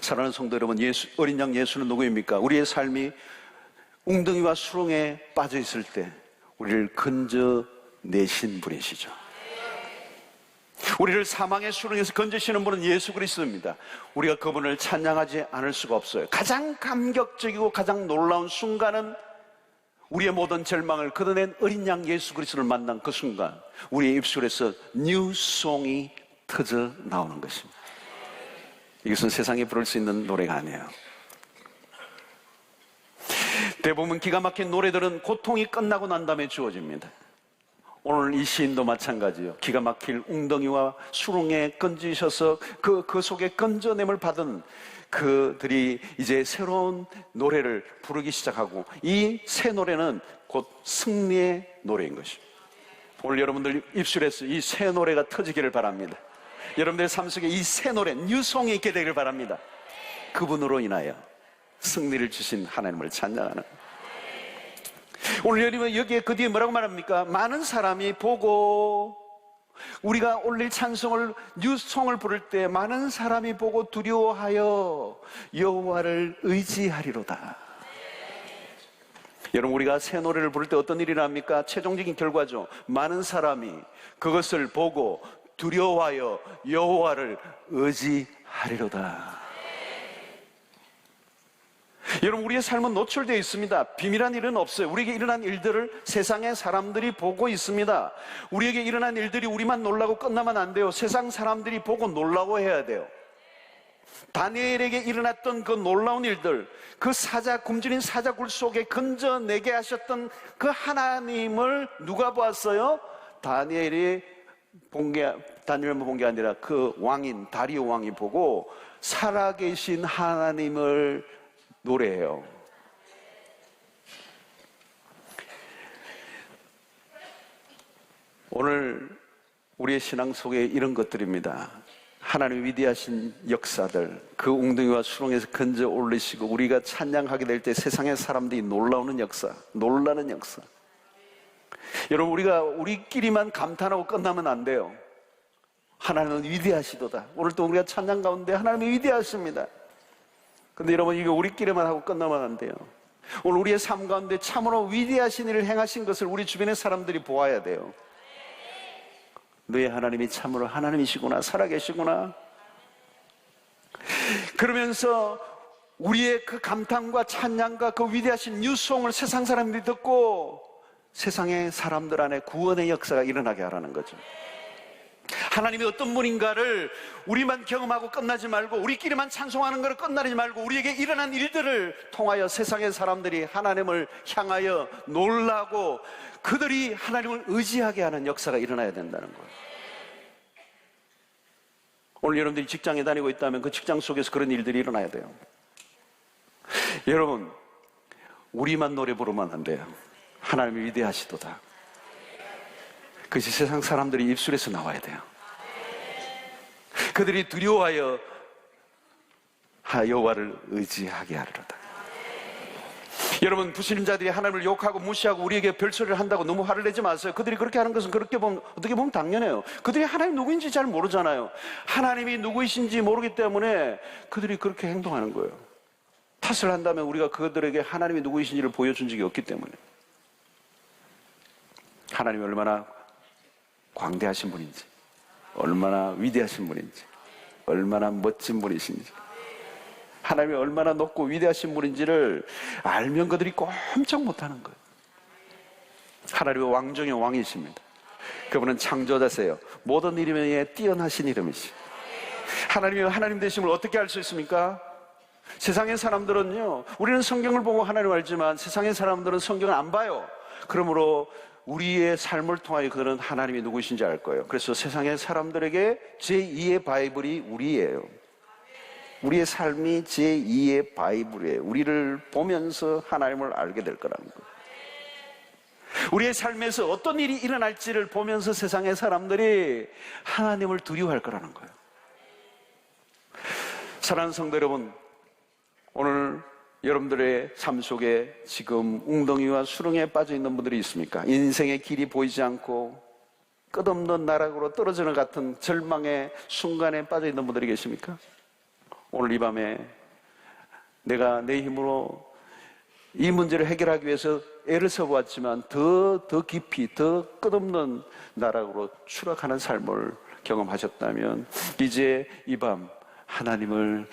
사랑하는 성도 여러분, 어린 양 예수는 누구입니까? 우리의 삶이 웅덩이와 수렁에 빠져 있을 때 우리를 건져내신 분이시죠. 우리를 사망의 수렁에서 건지시는 분은 예수 그리스도입니다. 우리가 그분을 찬양하지 않을 수가 없어요. 가장 감격적이고 가장 놀라운 순간은 우리의 모든 절망을 걷어낸 어린 양 예수 그리스도를 만난 그 순간 우리의 입술에서 뉴송이 터져 나오는 것입니다. 이것은 세상에 부를 수 있는 노래가 아니에요. 대부분 기가 막힌 노래들은 고통이 끝나고 난 다음에 주어집니다. 오늘 이 시인도 마찬가지예요. 기가 막힐 웅덩이와 수렁에 건지셔서 그 속에 건져냄을 받은 그들이 이제 새로운 노래를 부르기 시작하고, 이 새 노래는 곧 승리의 노래인 것입니다. 오늘 여러분들 입술에서 이 새 노래가 터지기를 바랍니다. 여러분들의 삶 속에 이 새 노래, 뉴송이 있게 되기를 바랍니다. 그분으로 인하여 승리를 주신 하나님을 찬양하는. 오늘 여러분 여기에 그 뒤에 뭐라고 말합니까? 많은 사람이 보고, 우리가 올릴 찬송을 뉴송을 부를 때 많은 사람이 보고 두려워하여 여호와를 의지하리로다. 여러분, 우리가 새 노래를 부를 때 어떤 일이 납니까? 최종적인 결과죠. 많은 사람이 그것을 보고 두려워하여 여호와를 의지하리로다. 여러분, 우리의 삶은 노출되어 있습니다. 비밀한 일은 없어요. 우리에게 일어난 일들을 세상의 사람들이 보고 있습니다. 우리에게 일어난 일들이 우리만 놀라고 끝나면 안 돼요. 세상 사람들이 보고 놀라고 해야 돼요. 다니엘에게 일어났던 그 놀라운 일들, 그 굶주린 사자굴 속에 건져내게 하셨던 그 하나님을 누가 보았어요? 다니엘만 본 게 아니라 그 왕인 다리오 왕이 보고 살아계신 하나님을 노래해요. 오늘 우리의 신앙 속에 이런 것들입니다. 하나님의 위대하신 역사들, 그 웅덩이와 수렁에서 건져 올리시고 우리가 찬양하게 될 때 세상의 사람들이 놀라는 역사, 놀라는 역사. 여러분, 우리가 우리끼리만 감탄하고 끝나면 안 돼요. 하나님은 위대하시도다. 오늘 또 우리가 찬양 가운데 하나님이 위대하십니다. 근데 여러분, 이거 우리끼리만 하고 끝나면 안 돼요. 오늘 우리의 삶 가운데 참으로 위대하신 일을 행하신 것을 우리 주변의 사람들이 보아야 돼요. 너의 하나님이 참으로 하나님이시구나, 살아계시구나. 그러면서 우리의 그 감탄과 찬양과 그 위대하신 뉴송을 세상 사람들이 듣고 세상의 사람들 안에 구원의 역사가 일어나게 하라는 거죠. 하나님이 어떤 분인가를 우리만 경험하고 끝나지 말고, 우리끼리만 찬송하는 것을 끝나지 말고, 우리에게 일어난 일들을 통하여 세상의 사람들이 하나님을 향하여 놀라고 그들이 하나님을 의지하게 하는 역사가 일어나야 된다는 거예요. 오늘 여러분들이 직장에 다니고 있다면 그 직장 속에서 그런 일들이 일어나야 돼요. 여러분, 우리만 노래 부르면 안 돼요. 하나님이 위대하시도다. 그것이 세상 사람들이 입술에서 나와야 돼요. 그들이 두려워하여 여호와를 의지하게 하리로다. 여러분, 불신자들이 하나님을 욕하고 무시하고 우리에게 별소리를 한다고 너무 화를 내지 마세요. 그들이 그렇게 하는 것은 그렇게 보면, 어떻게 보면 당연해요. 그들이 하나님 누구인지 잘 모르잖아요. 하나님이 누구이신지 모르기 때문에 그들이 그렇게 행동하는 거예요. 탓을 한다면 우리가 그들에게 하나님이 누구이신지를 보여준 적이 없기 때문에. 하나님이 얼마나 광대하신 분인지, 얼마나 위대하신 분인지, 얼마나 멋진 분이신지, 하나님이 얼마나 높고 위대하신 분인지를 알면 그들이 꼼짝 못하는 거예요. 하나님의 왕 중의 왕이십니다. 그분은 창조자세요. 모든 이름에 뛰어나신 이름이시. 하나님이 하나님 되심을 어떻게 알 수 있습니까? 세상의 사람들은요, 우리는 성경을 보고 하나님을 알지만 세상의 사람들은 성경을 안 봐요. 그러므로 우리의 삶을 통하여 그들은 하나님이 누구이신지 알 거예요. 그래서 세상의 사람들에게 제2의 바이블이 우리예요. 우리의 삶이 제2의 바이블이에요. 우리를 보면서 하나님을 알게 될 거라는 거예요. 우리의 삶에서 어떤 일이 일어날지를 보면서 세상의 사람들이 하나님을 두려워할 거라는 거예요. 사랑하는 성도 여러분, 오늘 여러분들의 삶 속에 지금 웅덩이와 수렁에 빠져 있는 분들이 있습니까? 인생의 길이 보이지 않고 끝없는 나락으로 떨어지는 같은 절망의 순간에 빠져 있는 분들이 계십니까? 오늘 이 밤에 내가 내 힘으로 이 문제를 해결하기 위해서 애를 써보았지만 더 깊이, 더 끝없는 나락으로 추락하는 삶을 경험하셨다면 이제 이 밤 하나님을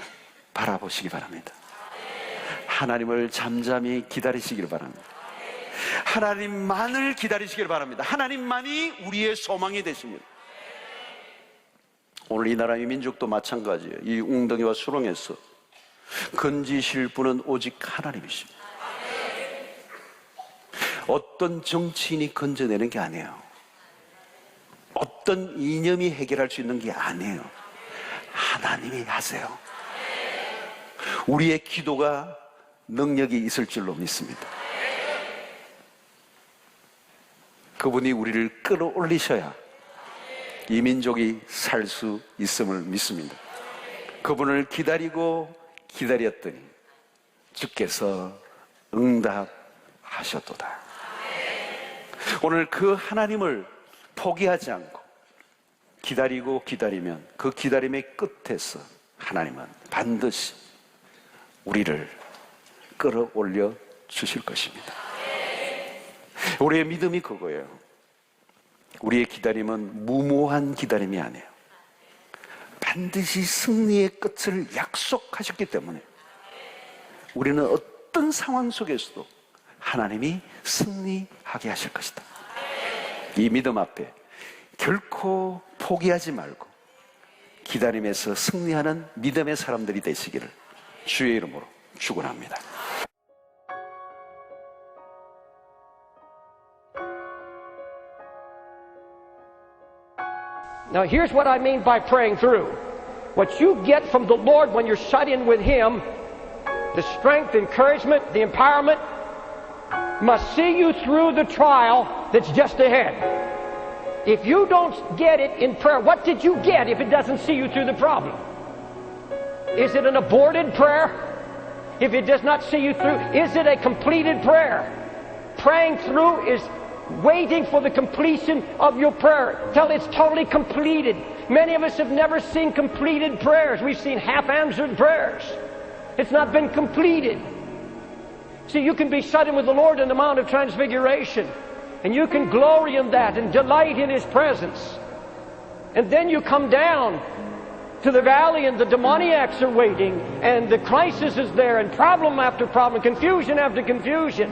바라보시기 바랍니다. 하나님을 잠잠히 기다리시길 바랍니다. 하나님만을 기다리시길 바랍니다. 하나님만이 우리의 소망이 되십니다. 오늘 이 나라의 민족도 마찬가지예요. 이 웅덩이와 수렁에서 건지실 분은 오직 하나님이십니다. 어떤 정치인이 건져내는 게 아니에요. 어떤 이념이 해결할 수 있는 게 아니에요. 하나님이 하세요. 우리의 기도가 능력이 있을 줄로 믿습니다. 그분이 우리를 끌어올리셔야 이 민족이 살 수 있음을 믿습니다. 그분을 기다리고 기다렸더니 주께서 응답하셨도다. 오늘 그 하나님을 포기하지 않고 기다리고 기다리면 그 기다림의 끝에서 하나님은 반드시 우리를 끌어올려 주실 것입니다. 우리의 믿음이 그거예요. 우리의 기다림은 무모한 기다림이 아니에요. 반드시 승리의 끝을 약속하셨기 때문에 우리는 어떤 상황 속에서도 하나님이 승리하게 하실 것이다. 이 믿음 앞에 결코 포기하지 말고 기다림에서 승리하는 믿음의 사람들이 되시기를 주의 이름으로 축원합니다. Now here's what I mean by praying through. What you get from the Lord when you're shut in with Him, the strength, encouragement, the empowerment, must see you through the trial that's just ahead. If you don't get it in prayer, what did you get if it doesn't see you through the problem? Is it an aborted prayer? If it does not see you through, is it a completed prayer? Praying through is waiting for the completion of your prayer till it's totally completed. Many of us have never seen completed prayers. We've seen half-answered prayers. It's not been completed. See, you can be shut in with the Lord in the Mount of Transfiguration, and you can glory in that and delight in His presence. And then you come down to the valley and the demoniacs are waiting, and the crisis is there, and problem after problem, confusion after confusion.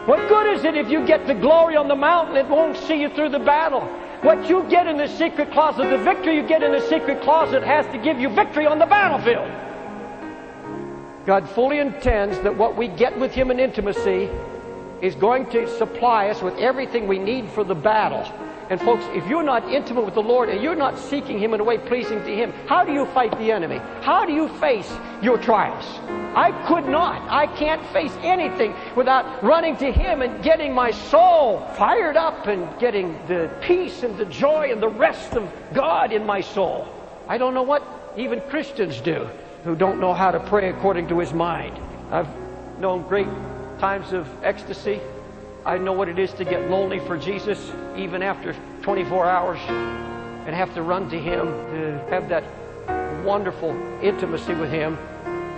What good is it if you get the glory on the mountain? It won't see you through the battle. What you get in the secret closet, the victory you get in the secret closet has to give you victory on the battlefield. God fully intends that what we get with Him in intimacy is going to supply us with everything we need for the battle. And folks, if you're not intimate with the Lord and you're not seeking Him in a way pleasing to Him, how do you fight the enemy? How do you face your trials? I could not. I can't face anything without running to Him and getting my soul fired up and getting the peace and the joy and the rest of God in my soul. I don't know what even Christians do who don't know how to pray according to His mind. I've known great times of ecstasy. I know what it is to get lonely for Jesus, even after 24 hours, and have to run to Him, to have that wonderful intimacy with Him.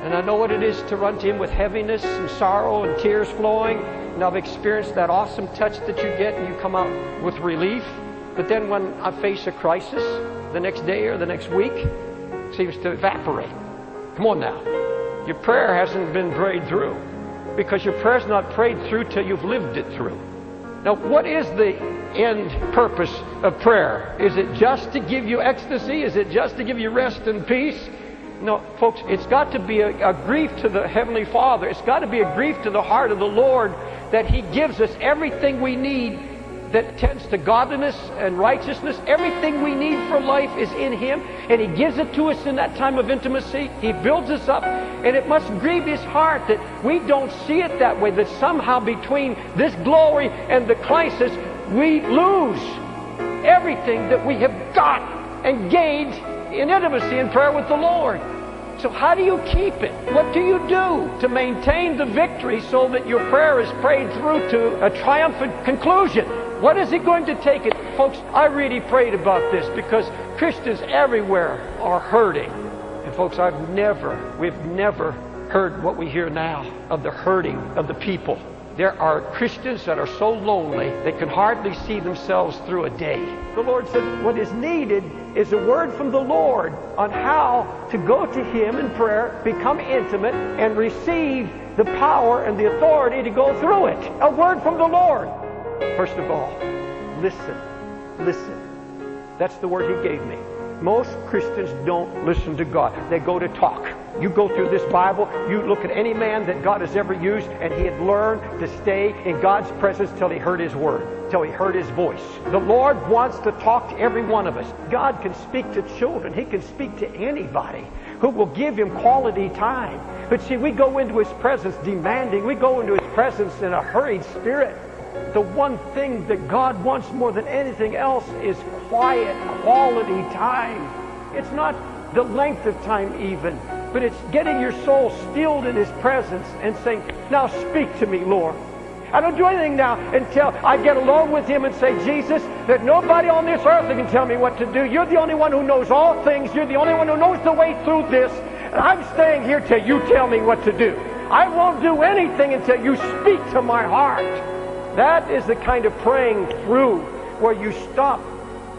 And I know what it is to run to Him with heaviness and sorrow and tears flowing. And I've experienced that awesome touch that you get and you come out with relief. But then when I face a crisis, the next day or the next week, it seems to evaporate. Come on now. Your prayer hasn't been prayed through, because your prayer's not prayed through till you've lived it through. Now, what is the end purpose of prayer? Is it just to give you ecstasy? Is it just to give you rest and peace? No, folks, it's got to be a grief to the Heavenly Father. It's got to be a grief to the heart of the Lord that He gives us everything we need that tends to godliness and righteousness. Everything we need for life is in Him, and He gives it to us in that time of intimacy. He builds us up, and it must grieve His heart that we don't see it that way, that somehow between this glory and the crisis, we lose everything that we have got and gained in intimacy and prayer with the Lord. So how do you keep it? What do you do to maintain the victory so that your prayer is prayed through to a triumphant conclusion? What is it going to take? It, folks, I really prayed about this because Christians everywhere are hurting. And folks, we've never heard what we hear now of the hurting of the people. There are Christians that are so lonely they can hardly see themselves through a day. The Lord said what is needed is a word from the Lord on how to go to Him in prayer, become intimate, and receive the power and the authority to go through it. A word from the Lord. First of all, listen. Listen. That's the word He gave me. Most Christians don't listen to God. They go to talk. You go through this Bible, you look at any man that God has ever used, and he had learned to stay in God's presence till he heard His word, till he heard His voice. The Lord wants to talk to every one of us. God can speak to children. He can speak to anybody who will give Him quality time. But see, we go into His presence demanding. We go into His presence in a hurried spirit. The one thing that God wants more than anything else is quiet, quality time. It's not the length of time even, but it's getting your soul stilled in His presence and saying, now speak to me, Lord. I don't do anything now until I get alone with Him and say, Jesus, there's nobody on this earth that can tell me what to do. You're the only one who knows all things. You're the only one who knows the way through this. And I'm staying here till you tell me what to do. I won't do anything until you speak to my heart. That is the kind of praying through where you stop.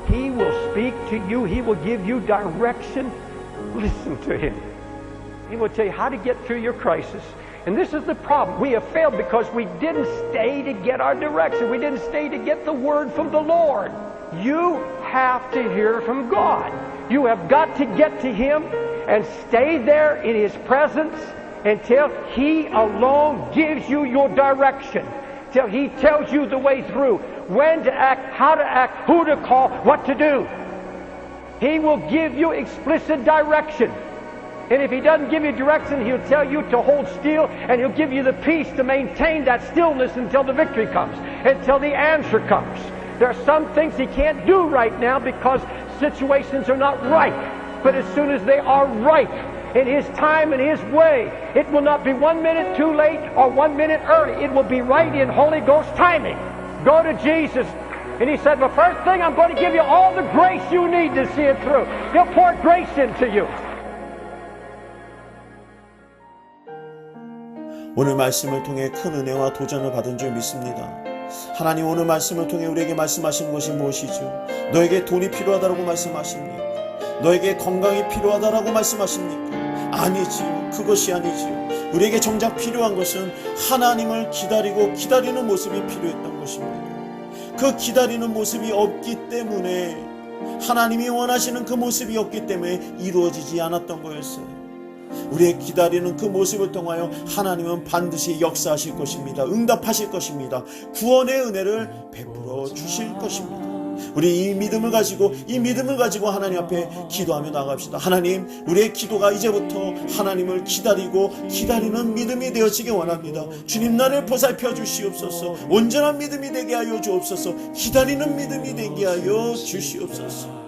He will speak to you. He will give you direction. Listen to Him. He will tell you how to get through your crisis. And this is the problem. We have failed because we didn't stay to get our direction. We didn't stay to get the word from the Lord. You have to hear from God. You have got to get to Him and stay there in His presence until He alone gives you your direction. Till He tells you the way through, when to act, how to act, who to call, what to do. He will give you explicit direction. And if He doesn't give you direction, He'll tell you to hold still, and He'll give you the peace to maintain that stillness until the victory comes, until the answer comes. There are some things He can't do right now because situations are not right. But as soon as they are right, in His time and His way, it will not be 1 minute too late or 1 minute early. It will be right in Holy Ghost timing. Go to Jesus. And He said, the first thing, I'm going to give you all the grace you need to see it through. He'll pour grace into you. 오늘 말씀을 통해 큰 은혜와 도전을 받은 줄 믿습니다. 하나님, 오늘 말씀을 통해 우리에게 말씀하신 것이 무엇이죠? 너에게 돈이 필요하다라고 말씀하십니까? 너에게 건강이 필요하다라고 말씀하십니까? 아니지요. 그것이 아니지요. 우리에게 정작 필요한 것은 하나님을 기다리는 모습이 필요했던 것입니다. 그 기다리는 모습이 없기 때문에, 하나님이 원하시는 그 모습이 없기 때문에 이루어지지 않았던 거였어요. 우리의 기다리는 그 모습을 통하여 하나님은 반드시 역사하실 것입니다. 응답하실 것입니다. 구원의 은혜를 베풀어 주실 것입니다. 우리 이 믿음을 가지고 하나님 앞에 기도하며 나갑시다. 하나님, 우리의 기도가 이제부터 하나님을 기다리는 믿음이 되어지기 원합니다. 주님, 나를 보살펴 주시옵소서. 온전한 믿음이 되게 하여 주옵소서. 기다리는 믿음이 되게 하여 주시옵소서.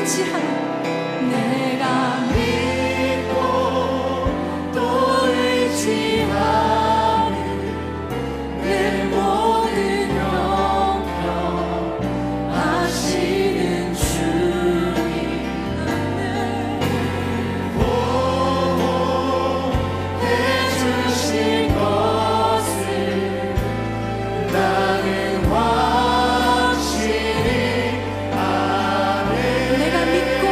의지하는 내가 믿고 또 의지하는 내 모든 영역 하시는 주님 보호해주실 것을 나는 확신히 아네. 내가 믿고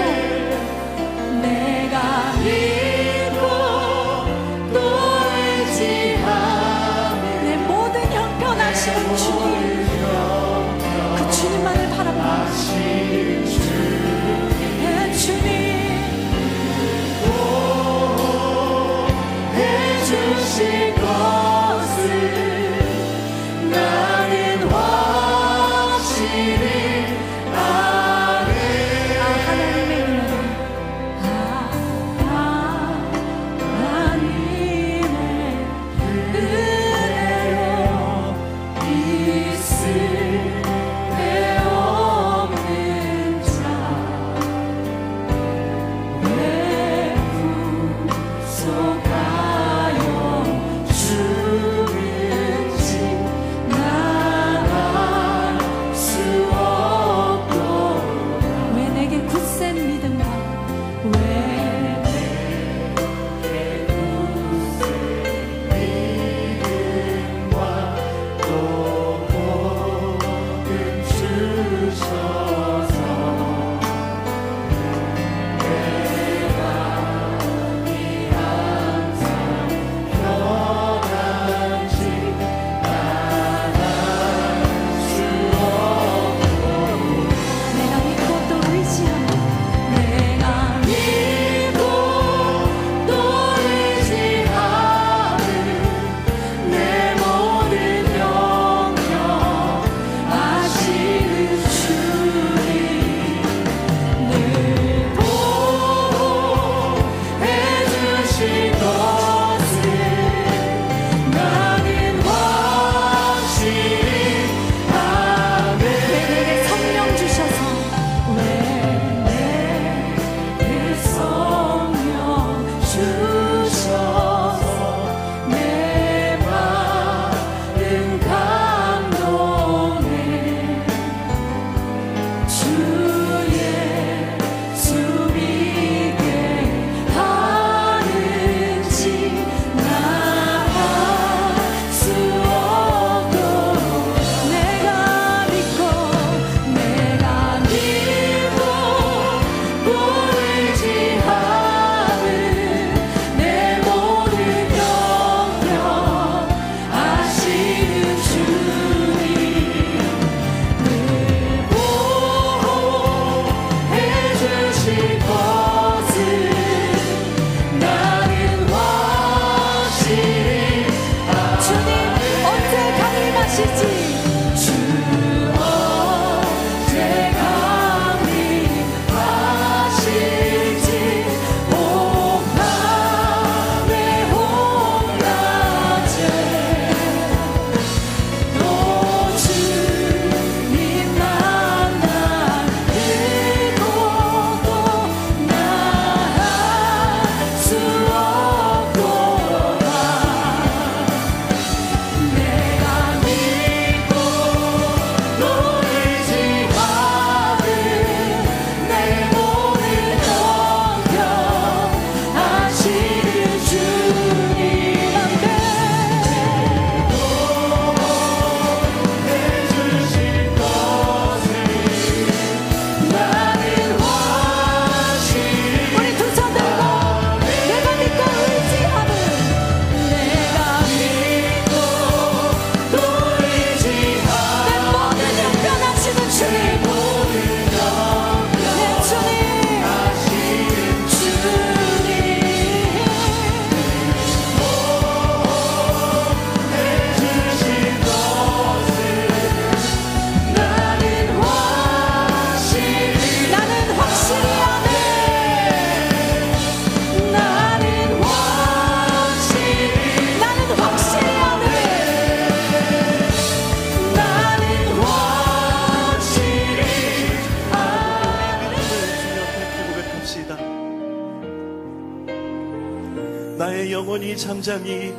나의 영혼이 잠잠히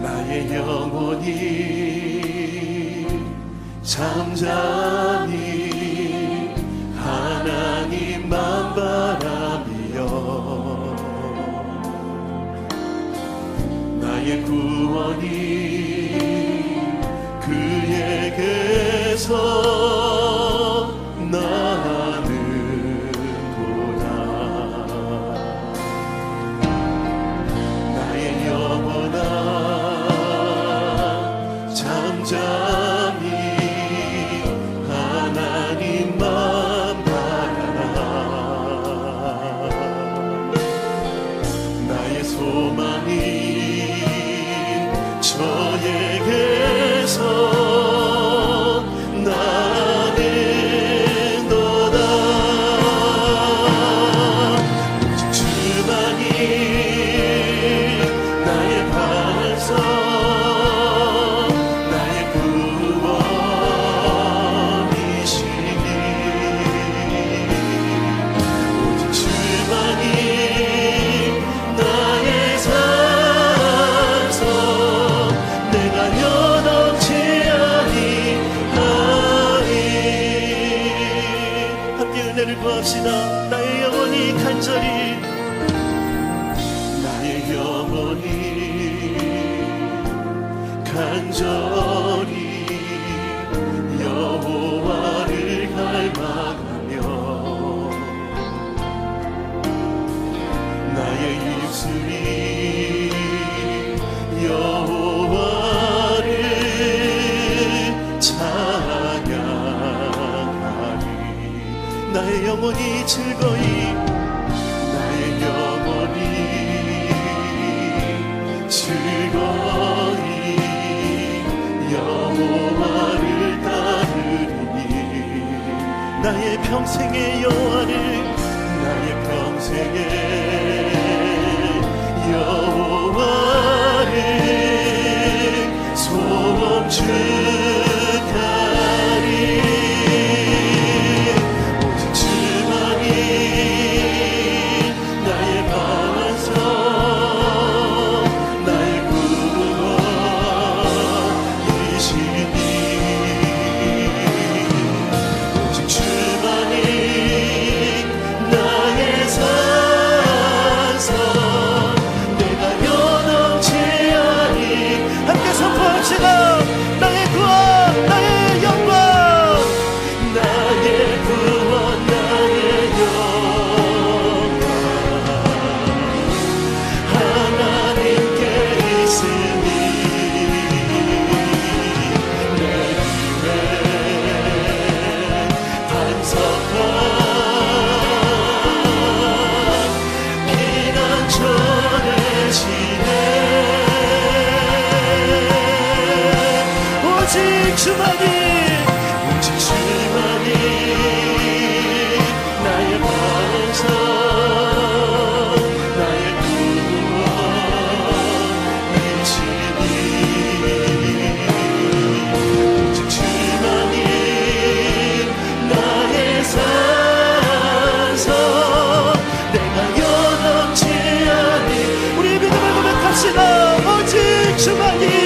나의 영혼이 잠잠히 하나님만 바라며 나의 구원이 그에게서 나는구나. 나의 영혼아 잠잠히 하나님만 바라라. 나의 소망이 저에게서 나는도다. 오직 주만이 나의 반석 나의 구원이시니 오직 주만이 나의 산성 내가 연없지 아니하리. 함께 은혜를 구합시다. 나의 영혼이 간절히 나의 영혼이 간절히 여호와를 갈망하며 나의 입술이 여호와를 찬양하리. 나의 영혼이 즐거이 나의 영혼이 즐거이 여호와를 따르리니 나의 평생의 여호와를 나의 평생의 여호와를 송축하리. 오직 주만이 나의 반석 나의 구원이시니 오직 주만이 나의 산성 내가 연없지 아니. 함께 선포합시다. 나의 구원 나의 영광 나의 구원 나의 영광 하나님께 있으니 내 입에 반석과 피난 전해지네. 오직 주만이 오직 주만이 나의 반석 나의 구원이시니 오직 주만이 나의 산성 내가 연없지 아니. 우리 믿음을 고백합시다. 오직 주만이